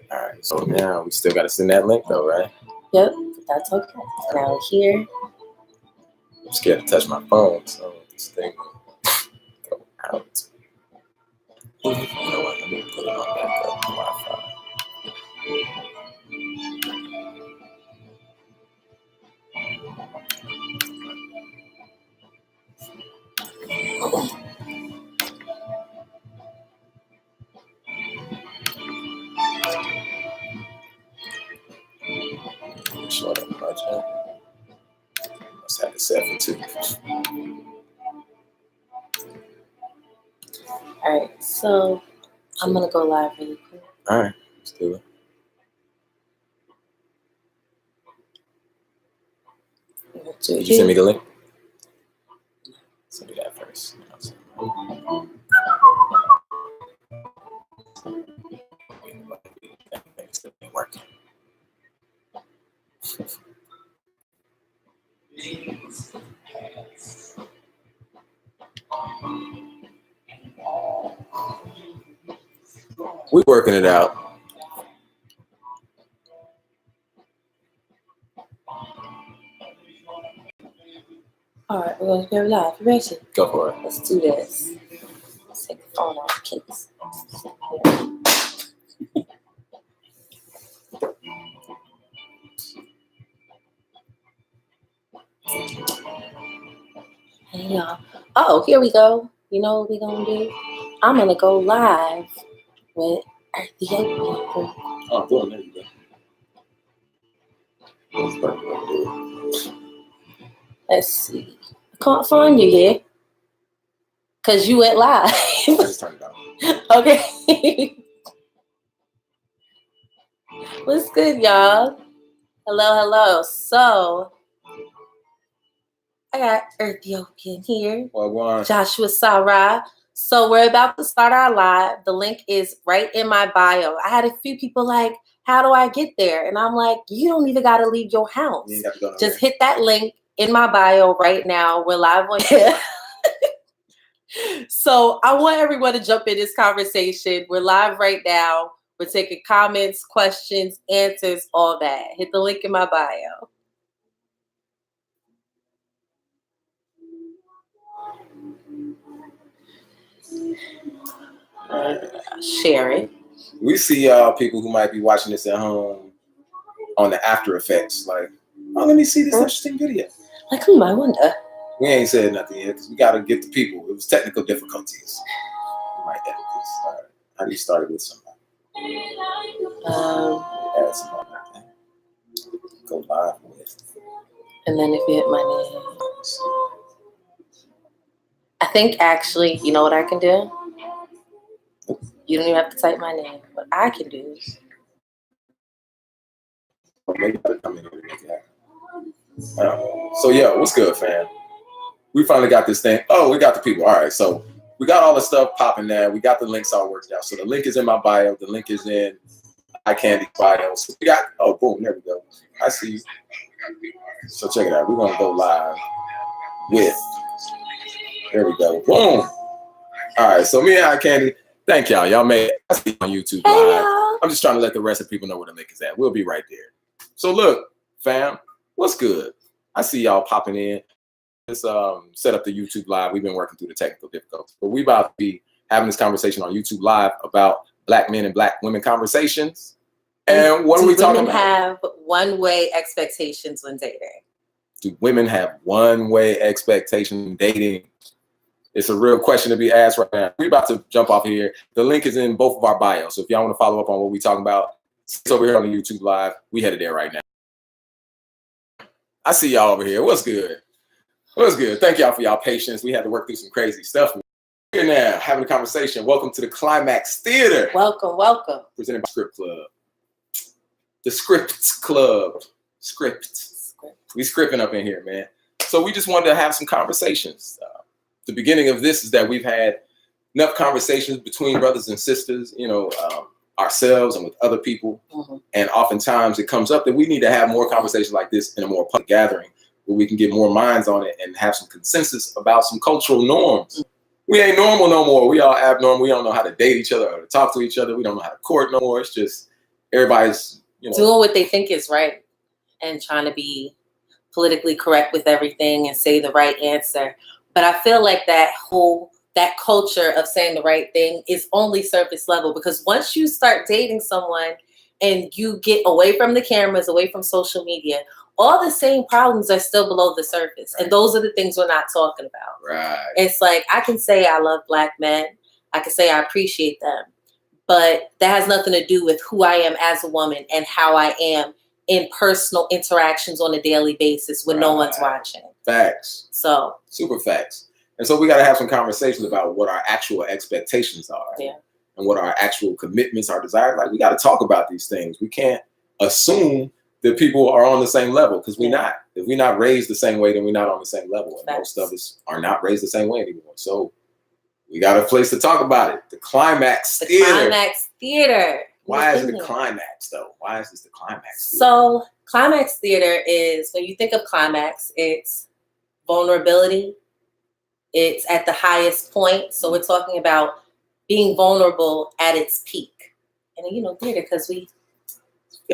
All right, so now we still got to send that link though, right? Yep, that's okay. Now here. I'm scared to touch my phone, so this thing will go out. You know what? Let me put it on backup Wi-Fi. Show them much, huh? Must have it set for 2. All right, so I'm gonna go live really quick. All right, let's do it. Did you send me the link? Send me that first. It's still working. We working it out. All right, we're gonna go live. You ready? Go for it. Let's do this. Let's take the phone off case. Hey y'all. Oh, here we go. You know what we're gonna do? I'm gonna go live with the opening. Oh, good. There you go. Let's see. I can't find you here. Cause you went live. I just turned it on. Okay. What's good, y'all? Hello. So I got Ethiopian here. Well, Jashua Sa-Ra. So we're about to start our live. The link is right in my bio. I had a few people like, how do I get there? And I'm like, you don't even got to leave your house. You got to go Just hit that link in my bio right now. We're live on here. So I want everyone to jump in this conversation. We're live right now. We're taking comments, questions, answers, all that. Hit the link in my bio. Share it. We see people who might be watching this at home on the After Effects. Like, oh, let me see this interesting video. Like, who might wonder? We ain't said nothing yet because we got to get the people. It was technical difficulties. We might edit this. All right. How do you start it with somebody? Add somebody like that. Go live with. And then if you hit my name. I think actually, you know what I can do? You don't even have to type my name. What I can do is. Maybe I come in here and make it happen. So, yeah, what's good, fam? We finally got this thing. Oh, we got the people. All right, so we got all the stuff popping now. We got the links all worked out. So the link is in my bio. The link is in iKandake bio. So we got, oh, boom, there we go. I see you. So check it out. We're going to go live with, there we go. Boom. All right, so me and iKandake, thank y'all. Y'all made it. I see you on YouTube live. I'm just trying to let the rest of the people know where the link is at. We'll be right there. So look, fam, what's good? I see y'all popping in. Let's set up the YouTube live. We've been working through the technical difficulties, but we about to be having this conversation on YouTube live about Black men and Black women conversations. And what are we talking about? Do women have one-way expectations when dating? Do women have one-way expectations when dating? It's a real question to be asked right now. We're about to jump off here. The link is in both of our bios. So if y'all want to follow up on what we're talking about, it's over here on the YouTube live. We headed there right now. I see y'all over here. What's good? What's good? Thank y'all for y'all patience. We had to work through some crazy stuff. We're here now having a conversation. Welcome to the Climax Theater. Welcome. Presented by Script Club. The Script Club. Script. We scripting up in here, man. So we just wanted to have some conversations. The beginning of this is that we've had enough conversations between brothers and sisters, you know, ourselves and with other people. Mm-hmm. And oftentimes it comes up that we need to have more conversations like this in a more public gathering where we can get more minds on it and have some consensus about some cultural norms. We ain't normal no more. We all abnormal. We don't know how to date each other or to talk to each other. We don't know how to court no more. It's just everybody's, doing what they think is right and trying to be politically correct with everything and say the right answer. But I feel like that culture of saying the right thing is only surface level, because once you start dating someone and you get away from the cameras, away from social media, all the same problems are still below the surface. Right. And those are the things we're not talking about. Right. It's like, I can say I love Black men. I can say I appreciate them. But that has nothing to do with who I am as a woman and how I am in personal interactions on a daily basis when no one's watching. Facts. So. Super facts. And so we got to have some conversations about what our actual expectations are. Yeah. And what our actual commitments, our desires. Like, we got to talk about these things. We can't assume that people are on the same level, because we're not. If we're not raised the same way, then we're not on the same level. And most of us are not raised the same way anymore. So we got a place to talk about it. The Climax Theater. Climax Theater. Why is it the Climax, though? Why is this the Climax Theater? So Climax Theater is, when you think of climax, it's vulnerability. It's at the highest point. So we're talking about being vulnerable at its peak. And theater, because we're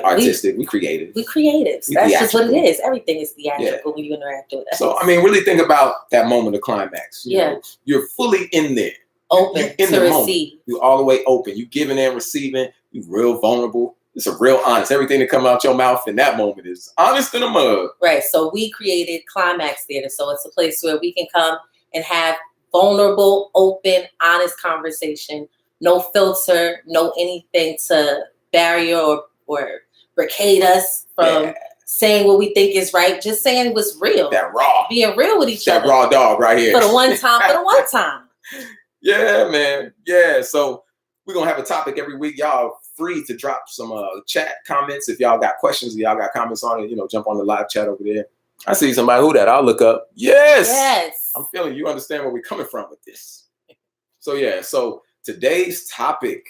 artistic, we creative. We creative. That's just what it is. Everything is theatrical when you interact with us. So, really think about that moment of climax. You know, you're fully in there. Open in to the receive. Moment. You're all the way open. You giving and receiving. You're real vulnerable. It's a real honest. Everything that comes out your mouth in that moment is honest in a mug. Right. So we created Climax Theater. So it's a place where we can come and have vulnerable, open, honest conversation. No filter, no anything to barrier or barricade us from saying what we think is right. Just saying what's real. That raw. Being real with each other. That raw dog right here. For the one time. Yeah, man. Yeah. So we're going to have a topic every week. Y'all free to drop some chat comments. If y'all got questions, y'all got comments on it, jump on the live chat over there. I see somebody who that. I'll look up. Yes. I'm feeling you understand where we're coming from with this. So, so today's topic,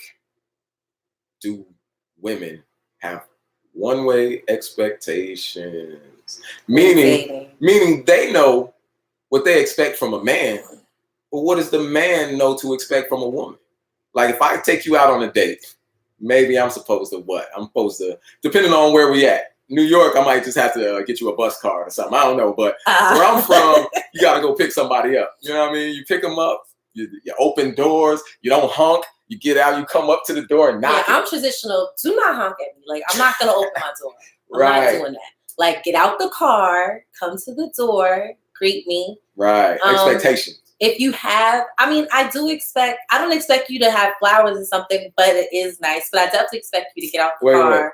do women have one-way expectations? Meaning they know what they expect from a man, but what does the man know to expect from a woman? Like, if I take you out on a date, maybe I'm supposed to what? I'm supposed to, depending on where we at. New York, I might just have to get you a bus card or something. I don't know. But where I'm from, you got to go pick somebody up. You know what I mean? You pick them up. You open doors. You don't honk. You get out. You come up to the door and knock. Yeah, I'm traditional. Do not honk at me. Like, I'm not going to open my door. I'm not doing that. Like, get out the car. Come to the door. Greet me. Right. Expectations. If you have, I don't expect you to have flowers or something, but it is nice. But I definitely expect you to get out the car. Wait.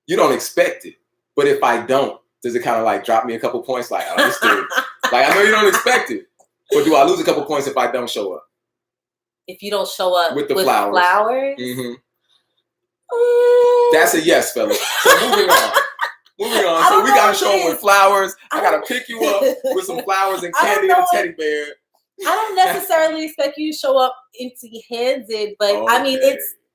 You don't expect it. But if I don't, does it kind of like drop me a couple points? Like, oh, this dude. Like, I know you don't expect it. But do I lose a couple points if I don't show up? If you don't show up with the flowers? Mm-hmm. That's a yes, fellas. So moving on. So we got to show up with flowers. I got to pick you up with some flowers and candy and a teddy bear. I don't necessarily expect you to show up empty-handed, but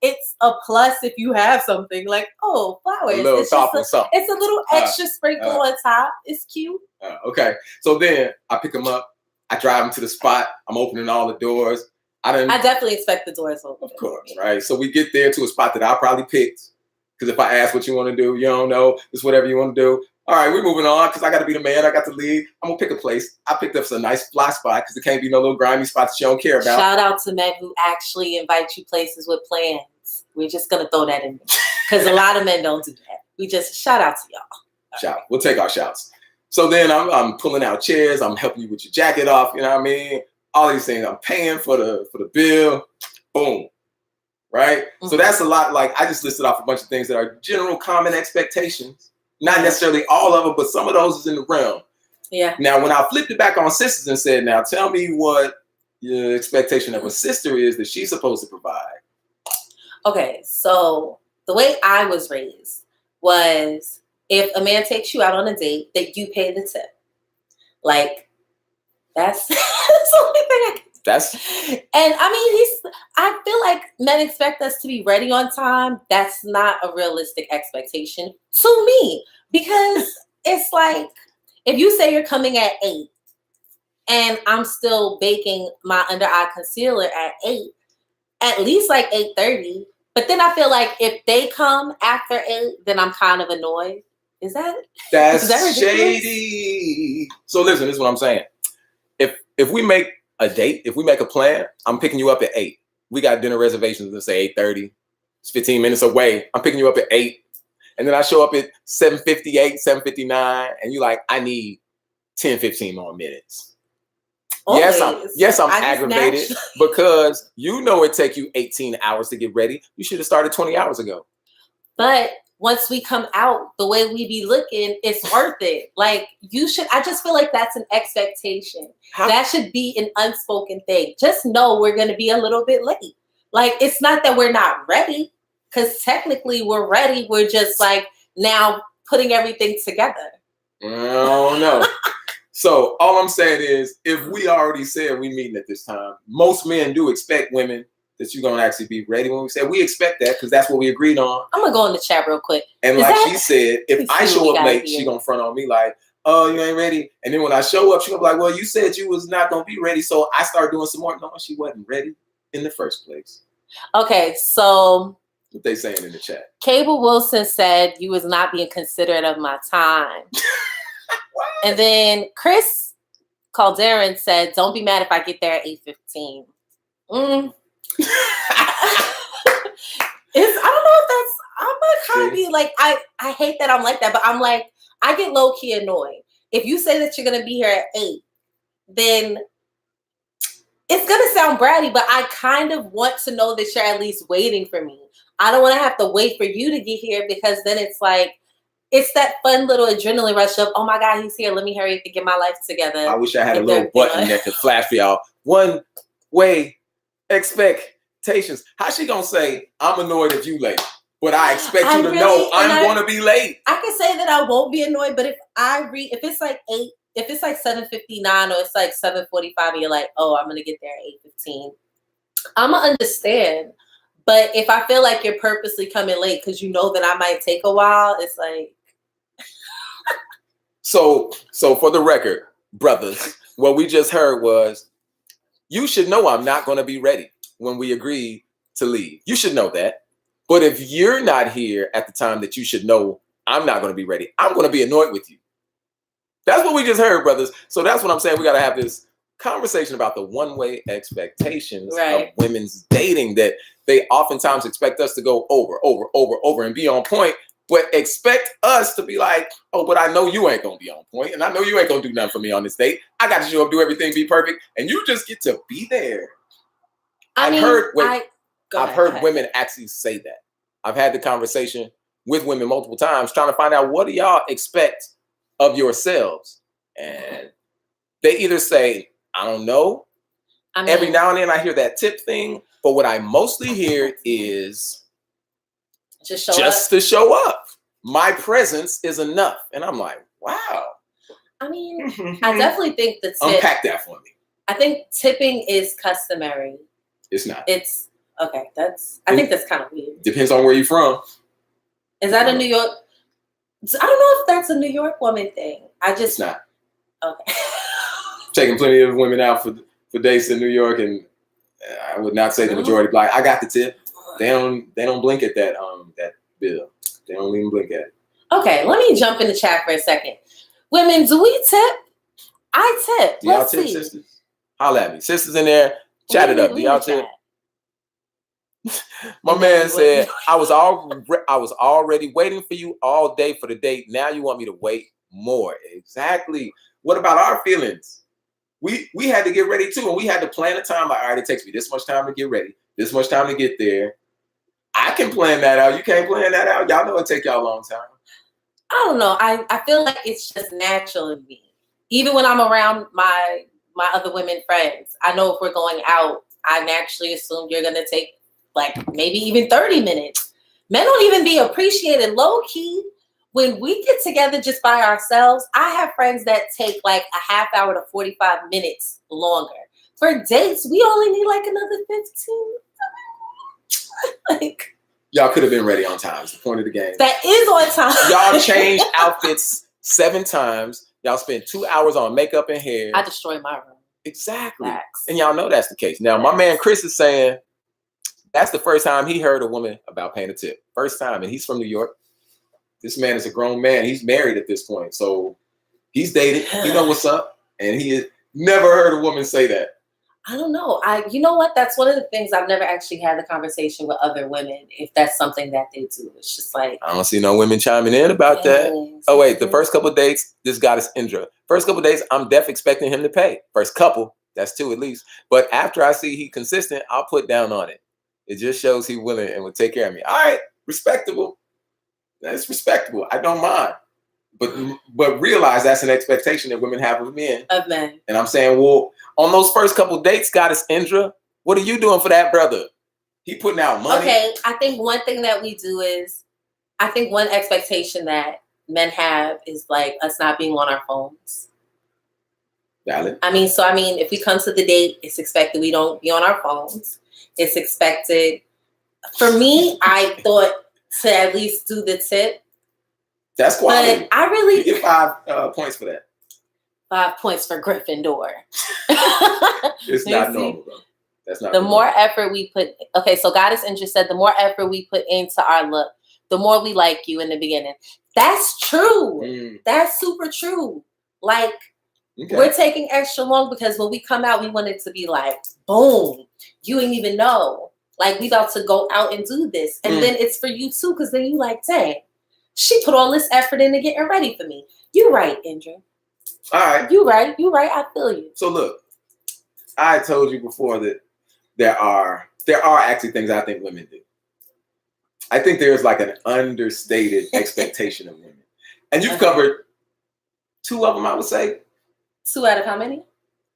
it's a plus if you have something like, flowers. A little thoughtful something. It's a little extra sprinkle on top. It's cute. Okay. So then I pick them up. I drive them to the spot. I'm opening all the doors. I definitely expect the doors open. Of course, right? So we get there to a spot that I probably picked. Because if I ask what you want to do, you don't know. It's whatever you want to do. All right, we're moving on because I got to be the man. I got to lead. I'm going to pick a place. I picked up some nice fly spot because there can't be no little grimy spots that you don't care about. Shout out to men who actually invite you places with plans. We're just going to throw that in there because a lot of men don't do that. We just shout out to y'all. Shout. We'll take our shouts. So then I'm pulling out chairs. I'm helping you with your jacket off. You know what I mean? All these things. I'm paying for the bill. Boom. Right? Mm-hmm. So that's a lot. Like, I just listed off a bunch of things that are general common expectations. Not necessarily all of them, but some of those is in the realm. Yeah. Now, when I flipped it back on sisters and said, now tell me what your expectation of a sister is that she's supposed to provide. Okay. So the way I was raised was if a man takes you out on a date, that you pay the tip. Like, that's the only thing I can. And I feel like men expect us to be ready on time. That's not a realistic expectation to me, because it's like, if you say you're coming at 8 and I'm still baking my under eye concealer at 8, at least like 8:30, But then I feel like if they come after 8, then I'm kind of annoyed. That's is that ridiculous? shady. So listen, this is what I'm saying. If we make a date, if we make a plan, I'm picking you up at 8. We got dinner reservations, let's say 8:30. It's 15 minutes away. I'm picking you up at 8. And then I show up at 7:58, 7:59, and you're like, I need 10, 15 more minutes. Always. Yes, I'm aggravated because you know it take you 18 hours to get ready. You should have started 20 hours ago. But once we come out, the way we be looking, it's worth it. Like, I just feel like that's an expectation. That should be an unspoken thing. Just know we're going to be a little bit late. Like, it's not that we're not ready, because technically we're ready. We're just like now putting everything together. Oh, no. So all I'm saying is, if we already said we meeting at this time, most men do expect women that you're going to actually be ready. When we say we expect that, because that's what we agreed on. I'm going to go in the chat real quick. And she said, if I show up late, she going to front on me like, oh, you ain't ready. And then when I show up, she going to be like, well, you said you was not going to be ready. So I start doing some more. No, she wasn't ready in the first place. Okay, so what they saying in the chat? Cable Wilson said you was not being considerate of my time. And then Chris Calderon said, don't be mad if I get there at 8:15. I don't know if that's, I'm gonna kind of be like, I hate that I'm like that, but I'm like, I get low key annoyed. If you say that you're gonna be here at 8, then it's gonna sound bratty, but I kind of want to know that you're at least waiting for me. I don't want to have to wait for you to get here, because then it's like, it's that fun little adrenaline rush of, oh my God, he's here. Let me hurry up and get my life together. I wish I had a little button that could flash for y'all. One way expectations. How's she gonna say, I'm annoyed if you late, but I expect you to know I'm gonna be late? I can say that I won't be annoyed, but if it's like 8, if it's like 7:59 or it's like 7:45 and you're like, oh, I'm gonna get there at 8:15, I'm gonna understand. But if I feel like you're purposely coming late because you know that I might take a while, it's like. So for the record, brothers, what we just heard was, you should know I'm not going to be ready when we agree to leave. You should know that. But if you're not here at the time that you should know I'm not going to be ready, I'm going to be annoyed with you. That's what we just heard, brothers. So that's what I'm saying. We got to have this conversation about the one-way expectations of women's dating, that they oftentimes expect us to go over and be on point, but expect us to be like, oh, but I know you ain't going to be on point, and I know you ain't going to do nothing for me on this date. I got to show up, do everything, be perfect, and you just get to be there. I've heard women actually say that. I've had the conversation with women multiple times trying to find out, what do y'all expect of yourselves? And they either say, I don't know. Every now and then I hear that tip thing, but what I mostly hear is just to show up. My presence is enough. And I'm like, wow. I mean, I definitely think the tip. Unpack that for me. I think tipping is customary. It's not. It's okay. I think that's kind of weird. Depends on where you're from. Is that a New York? I don't know if that's a New York woman thing. It's not. Okay. Taking plenty of women out for dates in New York, and I would not say the majority black. I got the tip. They don't blink at that bill. They don't even blink at it. Okay, let me jump in the chat for a second. Women, do we tip? I tip. Do y'all tip, sisters? Holla at me. Sisters in there, chat it up. Do y'all tip? My man said, I was already waiting for you all day for the date. Now you want me to wait more. Exactly. What about our feelings? We had to get ready too, and we had to plan a time. Like, all right, it takes me this much time to get ready, this much time to get there. I can plan that out. You can't plan that out. Y'all know it take y'all a long time. I don't know. I feel like it's just natural in me. Even when I'm around my other women friends, I know if we're going out, I naturally assume you're gonna take like maybe even 30 minutes. Men don't even be appreciated low key. When we get together just by ourselves, I have friends that take like a half hour to 45 minutes longer. For dates, we only need like another 15. Like, y'all could have been ready on time. It's the point of the game. That is on time. Y'all changed outfits 7 times. Y'all spent 2 hours on makeup and hair. I destroyed my room. Exactly. Facts. And y'all know that's the case. Now, my man Chris is saying, That's the first time he heard a woman about paying a tip. First time, and he's from New York. This man is a grown man. He's married at this point, so he's dated. He know what's up, and he has never heard a woman say that. I don't know. You know what? That's one of the things I've never actually had the conversation with other women. If that's something that they do, it's just like I don't see no women chiming in about that. Oh wait, the first couple of dates, this goddess Indra. First couple of dates, I'm definitely expecting him to pay. First couple, that's 2 at least. But after I see he consistent, I'll put down on it. It just shows he willing and will take care of me. All right, respectable. That's respectable. I don't mind. But realize that's an expectation that women have of men. Of men. And I'm saying, well, on those first couple dates, goddess Indra, what are you doing for that brother? He putting out money. Okay, I think one thing that we do is, I think one expectation that men have is like us not being on our phones. Valid. I mean, if we come to the date, it's expected we don't be on our phones. It's expected. For me, I thought to at least do the tip. That's quality. But I really you get 5 points for that. 5 points for Gryffindor. It's not normal, though. That's not the normal. more effort we put. Okay, so Goddess Indra said the more effort we put into our look, the more we like you in the beginning. That's true. That's super true. Like, we're taking extra long because when we come out, we want it to be like, boom, you ain't even know. Like, we about to go out and do this. And then it's for you too, because then you like, dang, she put all this effort into getting ready for me. You right, Indra. All right. You right. I feel you. So look, I told you before that there are actually things I think women do. I think there's like an understated expectation of women. And you've covered 2 of them, I would say. 2 out of how many?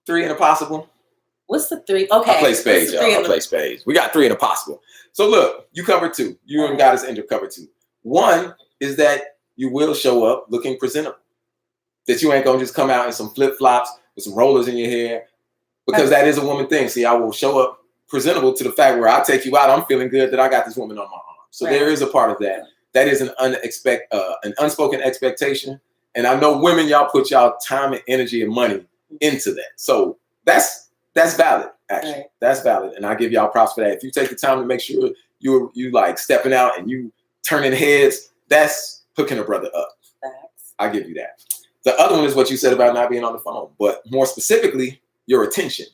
3 in a possible. What's the 3? Okay. I play spades, y'all. I play spades. We got 3 in a possible. So look, you covered 2. You and Goddess Indra covered 2. 1 is that you will show up looking presentable. That you ain't gonna just come out in some flip-flops with some rollers in your hair. Because that is a woman thing. See, I will show up presentable to the fact where I take you out, I'm feeling good that I got this woman on my arm. So there is a part of that. That is an unspoken expectation. And I know women, y'all put y'all time and energy and money into that. So that's valid, actually. Right. That's valid. And I give y'all props for that. If you take the time to make sure you like stepping out and you turning heads, that's hooking a brother up. Facts. I give you that. The other one is what you said about not being on the phone, but more specifically, your attention.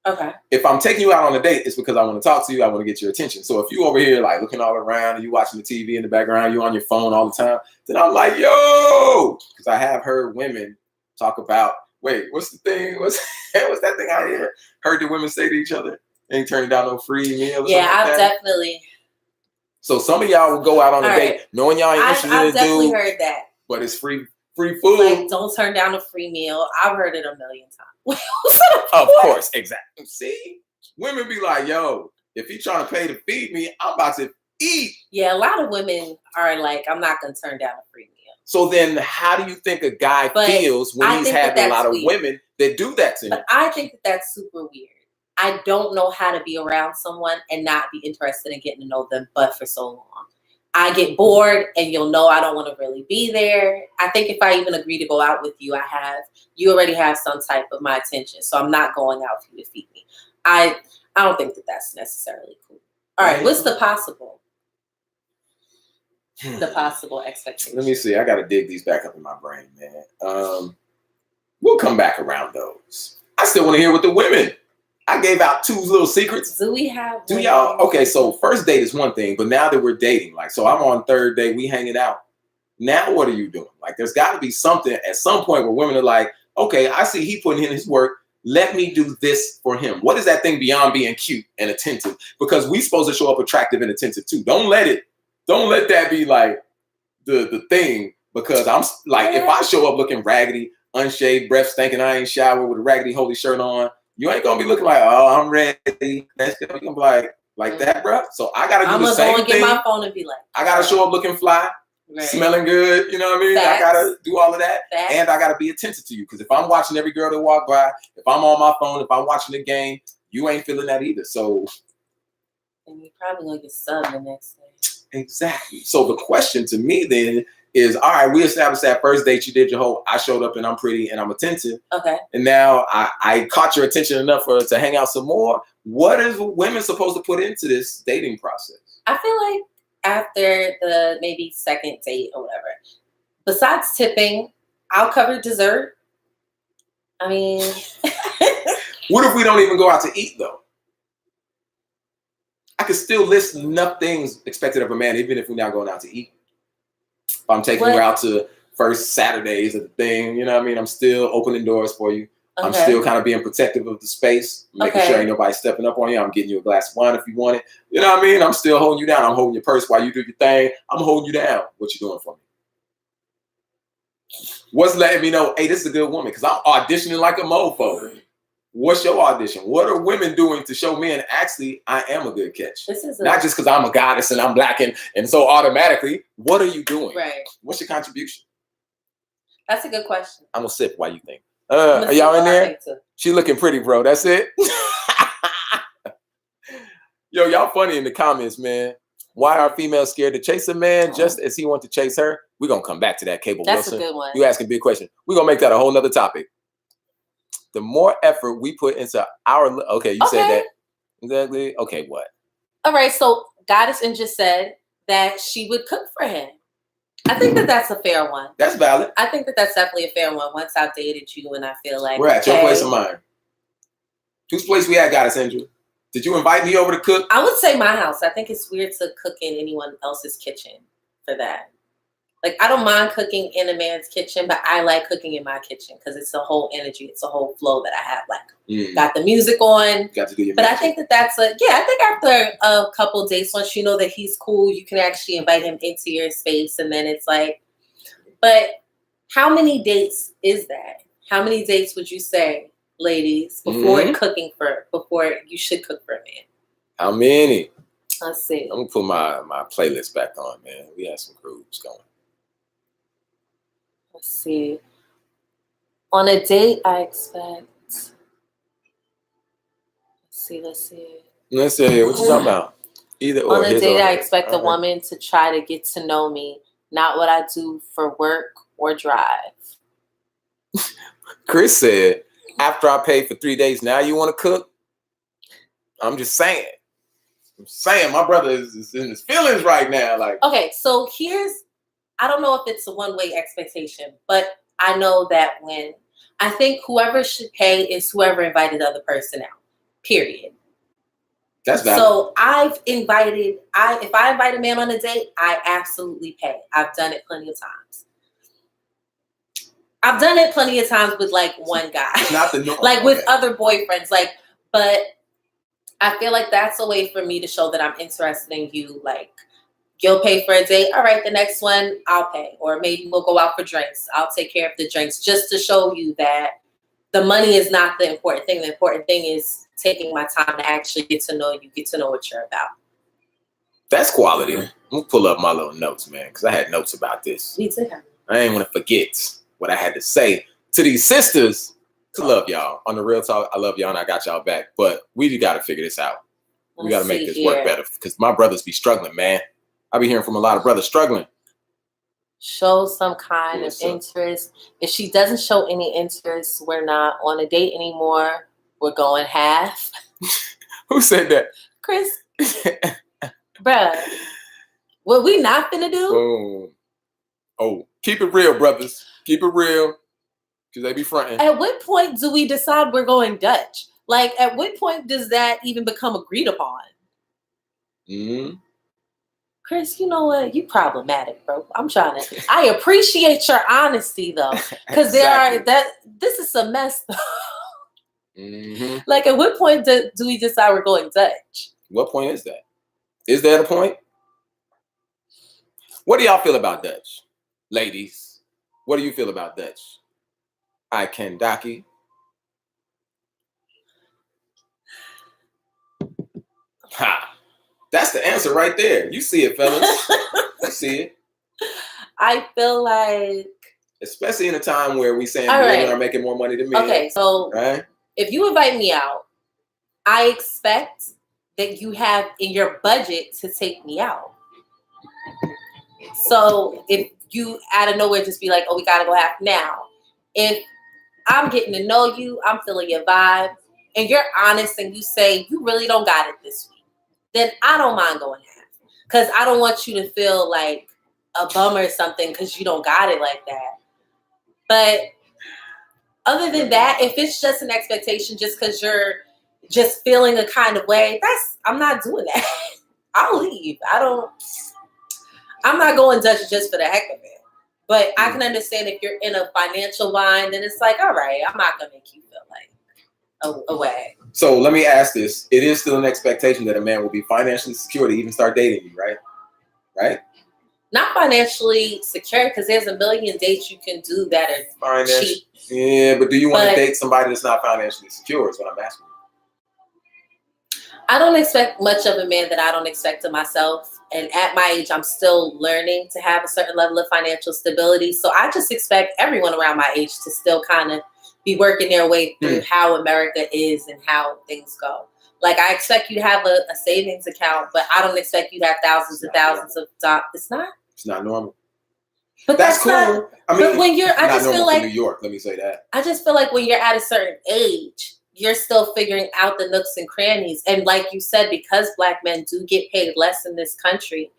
Okay. If I'm taking you out on a date, it's because I want to talk to you. I want to get your attention. So if you over here like looking all around and you watching the TV in the background, you on your phone all the time, then I'm like, yo, because I have heard women talk about, wait, what's the thing? What's that thing I heard the women say to each other? Ain't turning down no free meal. Yeah, I've definitely. So some of y'all will go out on a date knowing y'all ain't interested in I've this dude. definitely heard that. But it's free food. Like, don't turn down a free meal. I've heard it a million times. Of course, exactly. See, women be like, yo, if he trying to pay to feed me, I'm about to eat. Yeah, a lot of women are like, I'm not going to turn down a free meal. So then how do you think a guy feels when he's having a lot of women that do that to him? But I think that's super weird. I don't know how to be around someone and not be interested in getting to know them, but for so long. I get bored and you'll know I don't want to really be there. I think if I even agree to go out with you, you already have some type of my attention. So I'm not going out for you to feed me. I don't think that's necessarily cool. All right. What's the possible? The possible expectation. Let me see. I got to dig these back up in my brain, man. We'll come back around those. I still want to hear what the women. I gave out 2 little secrets. Do we have? Do y'all? Okay, so first date is one thing, but now that we're dating, like, so I'm on 3rd day, we hanging out. Now what are you doing? Like, there's got to be something at some point where women are like, okay, I see he putting in his work. Let me do this for him. What is that thing beyond being cute and attentive? Because we supposed to show up attractive and attentive too. Don't let that be like the thing. Because I'm like, if I show up looking raggedy, unshaved, breath stinking, I ain't showered with a raggedy holy shirt on. You ain't gonna be looking like, oh, I'm ready. That's gonna be like that, bro. So I gotta do the same thing. I'm gonna go and get my phone and be like, I gotta show up looking fly, smelling good. You know what I mean? Facts. I gotta do all of that, and I gotta be attentive to you. Because if I'm watching every girl that walk by, if I'm on my phone, if I'm watching the game, you ain't feeling that either. So, and you're probably gonna get subbed the next day. Exactly. So the question to me then is, all right, we established that first date. You did your whole, I showed up and I'm pretty and I'm attentive. Okay. And now I caught your attention enough for us to hang out some more. What is women supposed to put into this dating process? I feel like after the maybe second date or whatever, besides tipping, I'll cover dessert. I mean, what if we don't even go out to eat though? I could still list enough things expected of a man, even if we're not going out to eat. If I'm taking her out to first Saturdays of the thing, you know what I mean? I'm still opening doors for you. Okay. I'm still kind of being protective of the space, making sure ain't nobody stepping up on you. I'm getting you a glass of wine if you want it. You know what I mean? I'm still holding you down. I'm holding your purse while you do your thing. I'm holding you down. What you doing for me? What's letting me know, hey, this is a good woman? Because I'm auditioning like a mofo. What's your audition? What are women doing to show men actually I am a good catch? Not just because I'm a goddess and I'm black and so automatically. What are you doing? Right. What's your contribution? That's a good question. I'm gonna sip while you think. Are y'all in there? She looking pretty, bro. That's it. Yo, y'all funny in the comments, man. Why are females scared to chase a man just as he wants to chase her? We're gonna come back to that, Cable Wilson. That's a good one. You asking big question. We're gonna make that a whole nother topic. The more effort we put into our said that. Exactly. Okay, what? All right, so Goddess and just said that she would cook for him. I think that that's a fair one. That's valid. I think that that's definitely a fair one. Once I've dated you and I feel like we're at your place or mine. Whose place we at, Goddess Angel? Did you invite me over to cook? I would say my house. I think it's weird to cook in anyone else's kitchen for that. Like, I don't mind cooking in a man's kitchen, but I like cooking in my kitchen because it's a whole energy. It's a whole flow that I have. Like, got the music on. Got to do your But magic. I think that's I think after a couple dates, once you know that he's cool, you can actually invite him into your space. And then it's like, but how many dates is that? How many dates would you say, ladies, before you should cook for a man? How many? Let's see. I'm going to put my playlist back on, man. We had some grooves going. Let's see. On a date, I expect. Let's see. What you talking about? Either or. On a date, I expect a woman to try to get to know me, not what I do for work or drive. Chris said, after I paid for 3 days, now you want to cook? I'm just saying. My brother is in his feelings right now. Like, okay, so I don't know if it's a one-way expectation, but I know that when I think whoever should pay is whoever invited the other person out, period. That's valid. So if I invite a man on a date, I absolutely pay. I've done it plenty of times. I've done it plenty of times with like one guy. It's not the norm. Like with other boyfriends, but I feel like that's a way for me to show that I'm interested in you. Like, you'll pay for a date. All right, the next one, I'll pay. Or maybe we'll go out for drinks. I'll take care of the drinks just to show you that the money is not the important thing. The important thing is taking my time to actually get to know you, get to know what you're about. That's quality. I'm going to pull up my little notes, man, because I had notes about this. Me too. I ain't want to forget what I had to say to these sisters. I love y'all. On the real talk, I love y'all and I got y'all back. But we got to figure this out. We got to make this work better because my brothers be struggling, man. I be hearing from a lot of brothers struggling. Show some kind of interest. If she doesn't show any interest, we're not on a date anymore. We're going half. Who said that? Chris. Bruh. What we not finna do? Oh, keep it real, brothers. Keep it real. Because they be fronting. At what point do we decide we're going Dutch? Like, at what point does that even become agreed upon? Mm-hmm. Chris, you know what? You problematic, bro. I appreciate your honesty, though. Because this is a mess, though. Mm-hmm. Like, at what point do we decide we're going Dutch? What point is that? Is that a point? What do y'all feel about Dutch? Ladies, what do you feel about Dutch? iKandake. Ha! That's the answer right there. You see it, fellas. You see it. I feel like, especially in a time where we saying women are making more money than men. Okay, so if you invite me out, I expect that you have in your budget to take me out. So if you out of nowhere just be like, oh, we gotta go half. Now, if I'm getting to know you, I'm feeling your vibe, and you're honest and you say you really don't got it this week, then I don't mind going half. Because I don't want you to feel like a bum or something because you don't got it like that. But other than that, if it's just an expectation just because you're just feeling a kind of way, I'm not doing that. I'll leave. I'm not going Dutch just for the heck of it. But I can understand if you're in a financial bind, then it's like, all right, I'm not going to make you feel like a way. So let me ask this. It is still an expectation that a man will be financially secure to even start dating you, right? Right? Not financially secure, because there's a million dates you can do that are cheap. Yeah, but do you want to date somebody that's not financially secure is what I'm asking. I don't expect much of a man that I don't expect of myself. And at my age, I'm still learning to have a certain level of financial stability. So I just expect everyone around my age to still kind of be working their way through how America is and how things go. Like, I expect you to have a savings account, but I don't expect you to have thousands and thousands of dollars. It's not normal. But that's cool. I mean, but when I just feel like New York, let me say that. I just feel like when you're at a certain age, you're still figuring out the nooks and crannies. And like you said, because Black men do get paid less in this country,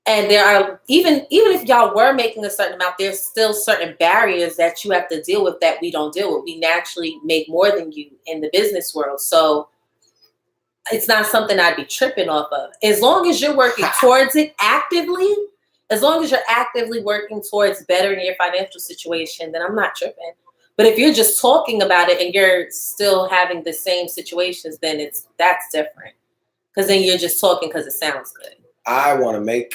and there are, even if y'all were making a certain amount, there's still certain barriers that you have to deal with that we don't deal with. We naturally make more than you in the business world. So it's not something I'd be tripping off of. As long as you're working towards it actively, as long as you're actively working towards bettering your financial situation, then I'm not tripping. But if you're just talking about it and you're still having the same situations, then that's different. Because then you're just talking because it sounds good. I want to make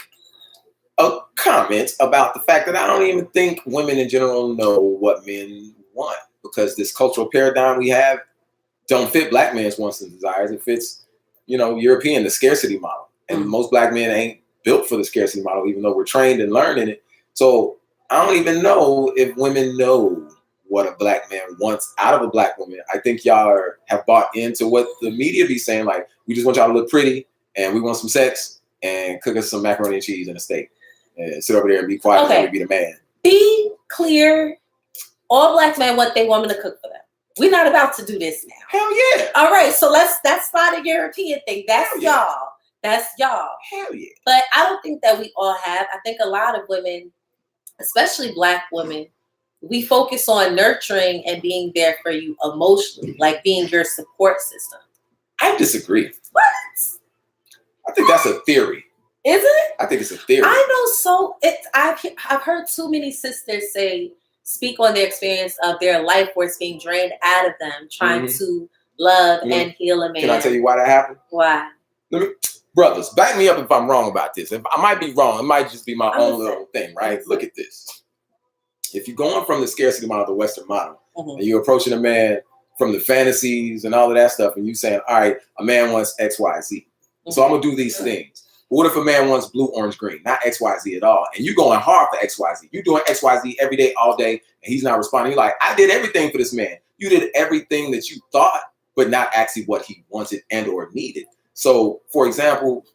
a comment about the fact that I don't even think women in general know what men want, because this cultural paradigm we have don't fit Black men's wants and desires. It fits, European, the scarcity model. And most Black men ain't built for the scarcity model, even though we're trained and learned in it. So I don't even know if women know what a Black man wants out of a Black woman. I think y'all have bought into what the media be saying, like, we just want y'all to look pretty and we want some sex and cook us some macaroni and cheese and a steak and sit over there and be quiet and be the man. Be clear. All Black men want their woman to cook for them. We're not about to do this now. Hell yeah. All right, so that's not a European thing. That's y'all. That's y'all. Hell yeah. But I don't think that we all have. I think a lot of women, especially Black women, we focus on nurturing and being there for you emotionally, like being your support system. I disagree. What? I think that's a theory. Is it? I think it's a theory. I know. So I've heard too many sisters speak on their experience of their life force being drained out of them, trying to love and heal a man. Can I tell you why that happened? Why? Brothers, back me up if I'm wrong about this. If I might be wrong, it might just be my own little thing, right? Look at this. If you're going from the scarcity model, the Western model, and you're approaching a man from the fantasies and all of that stuff, and you saying, all right, a man wants X, Y, Z. So I'm going to do these things. But what if a man wants blue, orange, green, not X, Y, Z at all? And you going hard for X, Y, Z. You're doing X, Y, Z every day, all day, and he's not responding. You're like, I did everything for this man. You did everything that you thought, but not actually what he wanted and or needed. So, for example,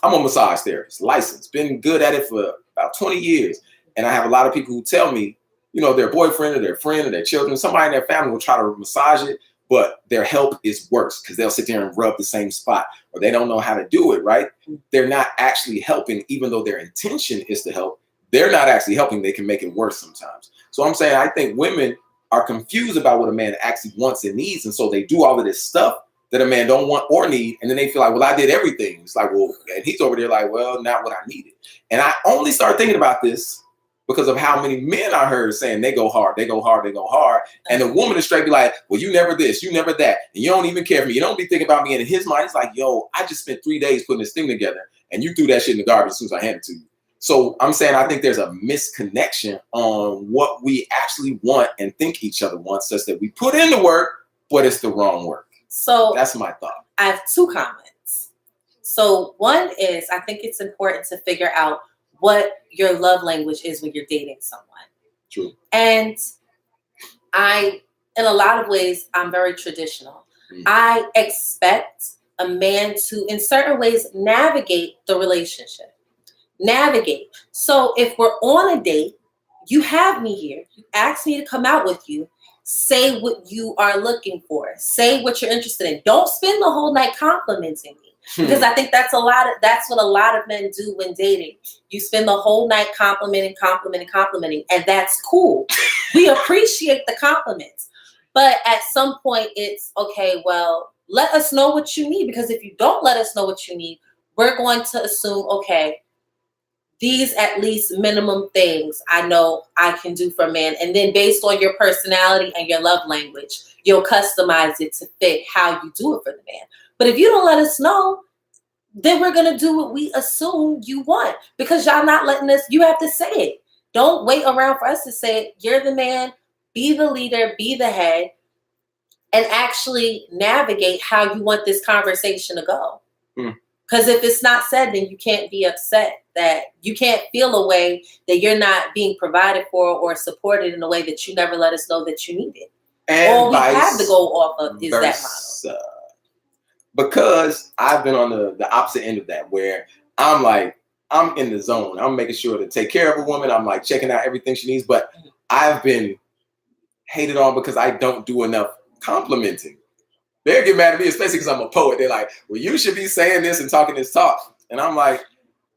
I'm a massage therapist, licensed, been good at it for about 20 years. And I have a lot of people who tell me, their boyfriend or their friend or their children, somebody in their family will try to massage it, but their help is worse because they'll sit there and rub the same spot, or they don't know how to do it, right? They're not actually helping, even though their intention is to help. They're not actually helping. They can make it worse sometimes. So I'm saying I think women are confused about what a man actually wants and needs. And so they do all of this stuff that a man don't want or need. And then they feel like, well, I did everything. It's like, well, and he's over there like, well, not what I needed. And I only started thinking about this because of how many men I heard saying they go hard, they go hard, they go hard. And the woman is straight be like, well, you never this, you never that. And you don't even care for me. You don't be thinking about me. And in his mind, it's like, yo, I just spent 3 days putting this thing together and you threw that shit in the garbage as soon as I handed it to you. So I'm saying I think there's a misconnection on what we actually want and think each other wants, such that we put in the work, but it's the wrong work. So that's my thought. I have 2 comments. So one is, I think it's important to figure out what your love language is when you're dating someone. True. And in a lot of ways, I'm very traditional. I expect a man to, in certain ways, navigate the relationship. navigate. So if we're on a date, you have me here. You ask me to come out with you. Say what you are looking for. Say what you're interested in. Don't spend the whole night complimenting me. Because I think that's what a lot of men do when dating. You spend the whole night complimenting, and that's cool. We appreciate the compliments. But at some point it's okay, well, let us know what you need, because if you don't let us know what you need, we're going to assume, okay, these at least minimum things I know I can do for a man. And then based on your personality and your love language, you'll customize it to fit how you do it for the man. But if you don't let us know, then we're going to do what we assume you want, because y'all not letting us. You have to say it. Don't wait around for us to say it. You're the man. Be the leader. Be the head. And actually navigate how you want this conversation to go. Because if it's not said, then you can't be upset. That you can't feel a way that you're not being provided for or supported in a way that you never let us know that you needed. And all we have to go off of is that model. Because I've been on the opposite end of that, where I'm like, I'm in the zone. I'm making sure to take care of a woman. I'm like checking out everything she needs. But I've been hated on because I don't do enough complimenting. They'll get mad at me, especially because I'm a poet. They're like, well, you should be saying this and talking this talk. And I'm like,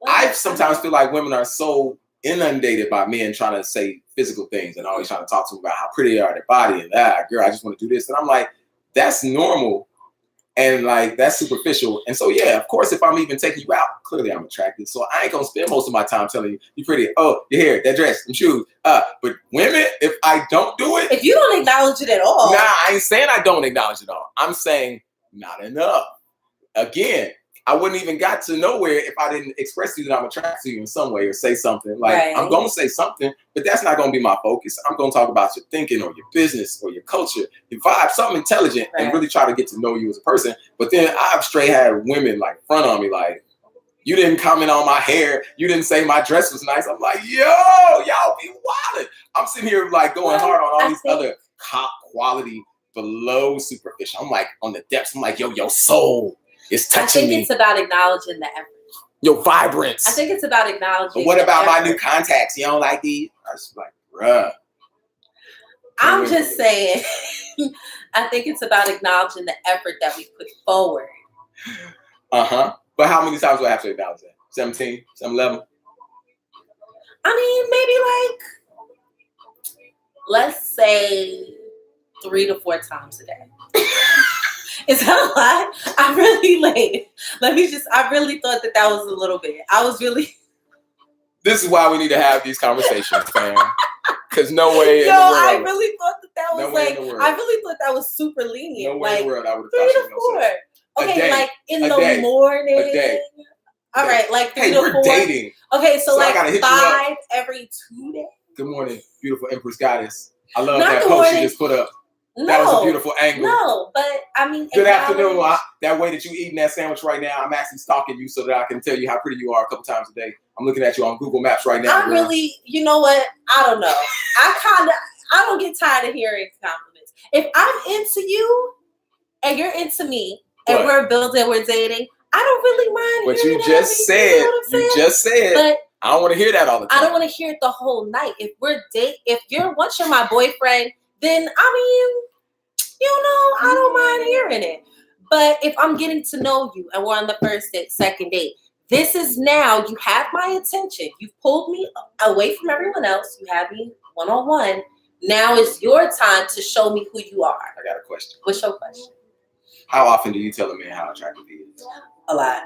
I sometimes feel like women are so inundated by men trying to say physical things and always trying to talk to them about how pretty they are, their body, and girl, I just want to do this. And I'm like, that's normal. And like, that's superficial. And so, yeah, of course, if I'm even taking you out, clearly I'm attracted. So I ain't going to spend most of my time telling you, you're pretty. Oh, your hair, that dress, them shoes. But women, if I don't do it. If you don't acknowledge it at all. Nah, I ain't saying I don't acknowledge it all. I'm saying not enough. Again, I wouldn't even got to nowhere if I didn't express to you that I'm attracted to you in some way or say something. Like, right. I'm going to say something, but that's not going to be my focus. I'm going to talk about your thinking or your business or your culture, your vibe, something intelligent, right. And really try to get to know you as a person. But then I've straight had women like front on me like, you didn't comment on my hair. You didn't say my dress was nice. I'm like, yo, y'all be wildin'. I'm sitting here like going hard on all these other cop quality below superficial. I'm like on the depths. I'm like, yo, your soul. It's touching me. I think it's about acknowledging the effort. Your vibrance. I think it's about acknowledging. But what about my new contacts? You don't like these? I was like, bruh. I'm just saying. I think it's about acknowledging the effort that we put forward. But how many times do I have to acknowledge that? 17? 11? I mean, maybe like, let's say 3 to 4 times a day. Is that a lot? I really thought that was a little bit. This is why we need to have these conversations, fam. Because no way in the world. I really thought that was I really thought that was super lenient. No way in the world I would have 3 thought to 4. Okay, like in the morning. A day. All right, like 3 to 4. Hey, we're dating. Okay, so like 5 every 2 days. Good morning, beautiful Empress Goddess. I love that post you just put up. That was a beautiful angle. No, but I mean, good afternoon. That way that you eating that sandwich right now, I'm actually stalking you so that I can tell you how pretty you are a couple times a day. I'm looking at you on Google Maps right now. You know what? I don't know. I don't get tired of hearing compliments. If I'm into you and you're into me and we're dating, I don't really mind. But you just said, but I don't want to hear that all the time. I don't want to hear it the whole night. Once you're my boyfriend, then I don't mind hearing it. But if I'm getting to know you and we're on the first date, second date, this is now, you have my attention. You've pulled me away from everyone else. You have me one-on-one. Now is your time to show me who you are. I got a question. What's your question? How often do you tell a man how attractive he is? A lot.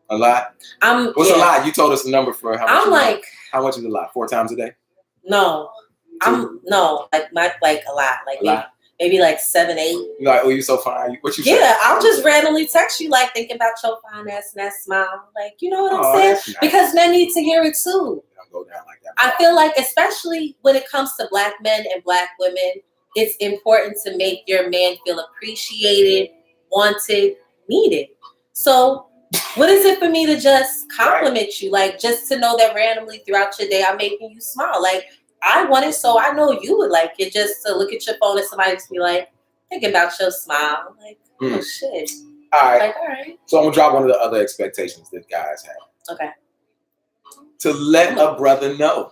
A lot? What's a lot? You told us the number for how much. How much is a lot? 4 times a day? No. A lot. Like maybe like 7, 8. You're like, oh, you so fine. What you say? Yeah, I'll just randomly text you like thinking about your fine ass and that smile. Like, you know what I'm saying? Nice. Because men need to hear it too. Don't go down like that. I feel like, especially when it comes to Black men and Black women, it's important to make your man feel appreciated, wanted, needed. So what is it for me to just compliment you? Like, just to know that randomly throughout your day, I'm making you smile. Like, I want it, so I know you would like it, just to look at your phone and somebody just be like, thinking about your smile. Like, oh, shit. All right. Like, all right. So I'm going to drop one of the other expectations that guys have. Okay. to let a brother know.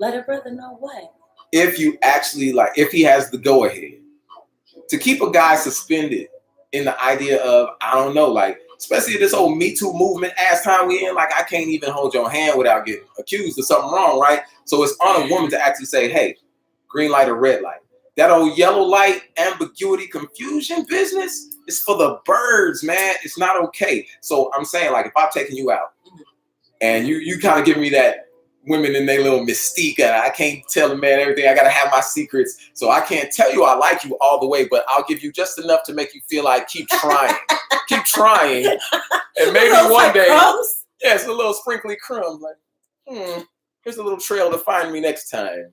Let a brother know what? If you actually like, if he has the go ahead to keep a guy suspended in the idea of, I don't know, like, especially this whole Me Too movement ass time we in, like, I can't even hold your hand without getting accused of something wrong, right? So it's on a woman to actually say, hey, green light or red light. That old yellow light, ambiguity, confusion business is for the birds, man. It's not okay. So I'm saying, like, if I'm taking you out and you kind of give me that women in their little mystique, I can't tell the man everything. I got to have my secrets. So I can't tell you I like you all the way, but I'll give you just enough to make you feel like keep trying. Keep trying. And maybe one day, yeah, it's a little sprinkly crumb. Like, here's a little trail to find me next time.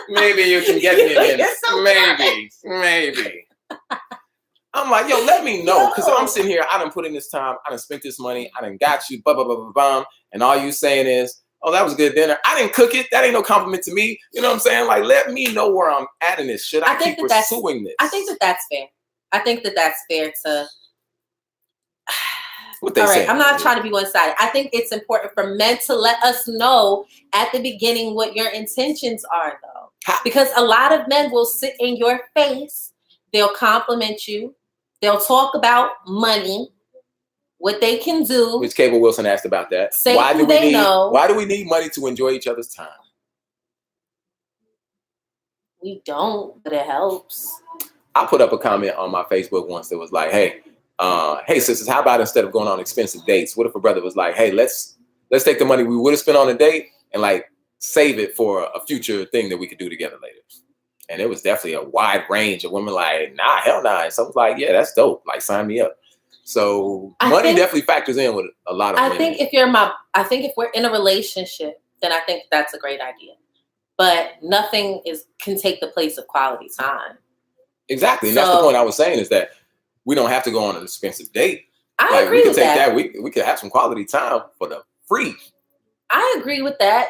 Maybe you can get me again. Maybe. I'm like, yo, let me know. Because I'm sitting here, I done put in this time, I done spent this money, I done got you, and all you saying is, oh, that was a good dinner. I didn't cook it. That ain't no compliment to me. You know what I'm saying? Like, let me know where I'm at in this. Should I keep pursuing this? I think that's fair. I think that's fair to... What they say. I'm not trying to be one-sided. I think it's important for men to let us know at the beginning what your intentions are, though. Because a lot of men will sit in your face. They'll compliment you. They'll talk about money, what they can do. Which Cable Wilson asked about that. Why do we need money to enjoy each other's time? We don't, but it helps. I put up a comment on my Facebook once that was like, hey, sisters, how about instead of going on expensive dates, what if a brother was like, hey, let's take the money we would have spent on a date and like save it for a future thing that we could do together later. And it was definitely a wide range of women like, nah, hell nah. And so I was like, yeah, that's dope. Like, sign me up. So money definitely factors in with a lot of women. I think if we're in a relationship, then I think that's a great idea. But nothing can take the place of quality time. Exactly. And that's the point I was saying, is that we don't have to go on an expensive date. I agree with that. We could have some quality time for the free. I agree with that.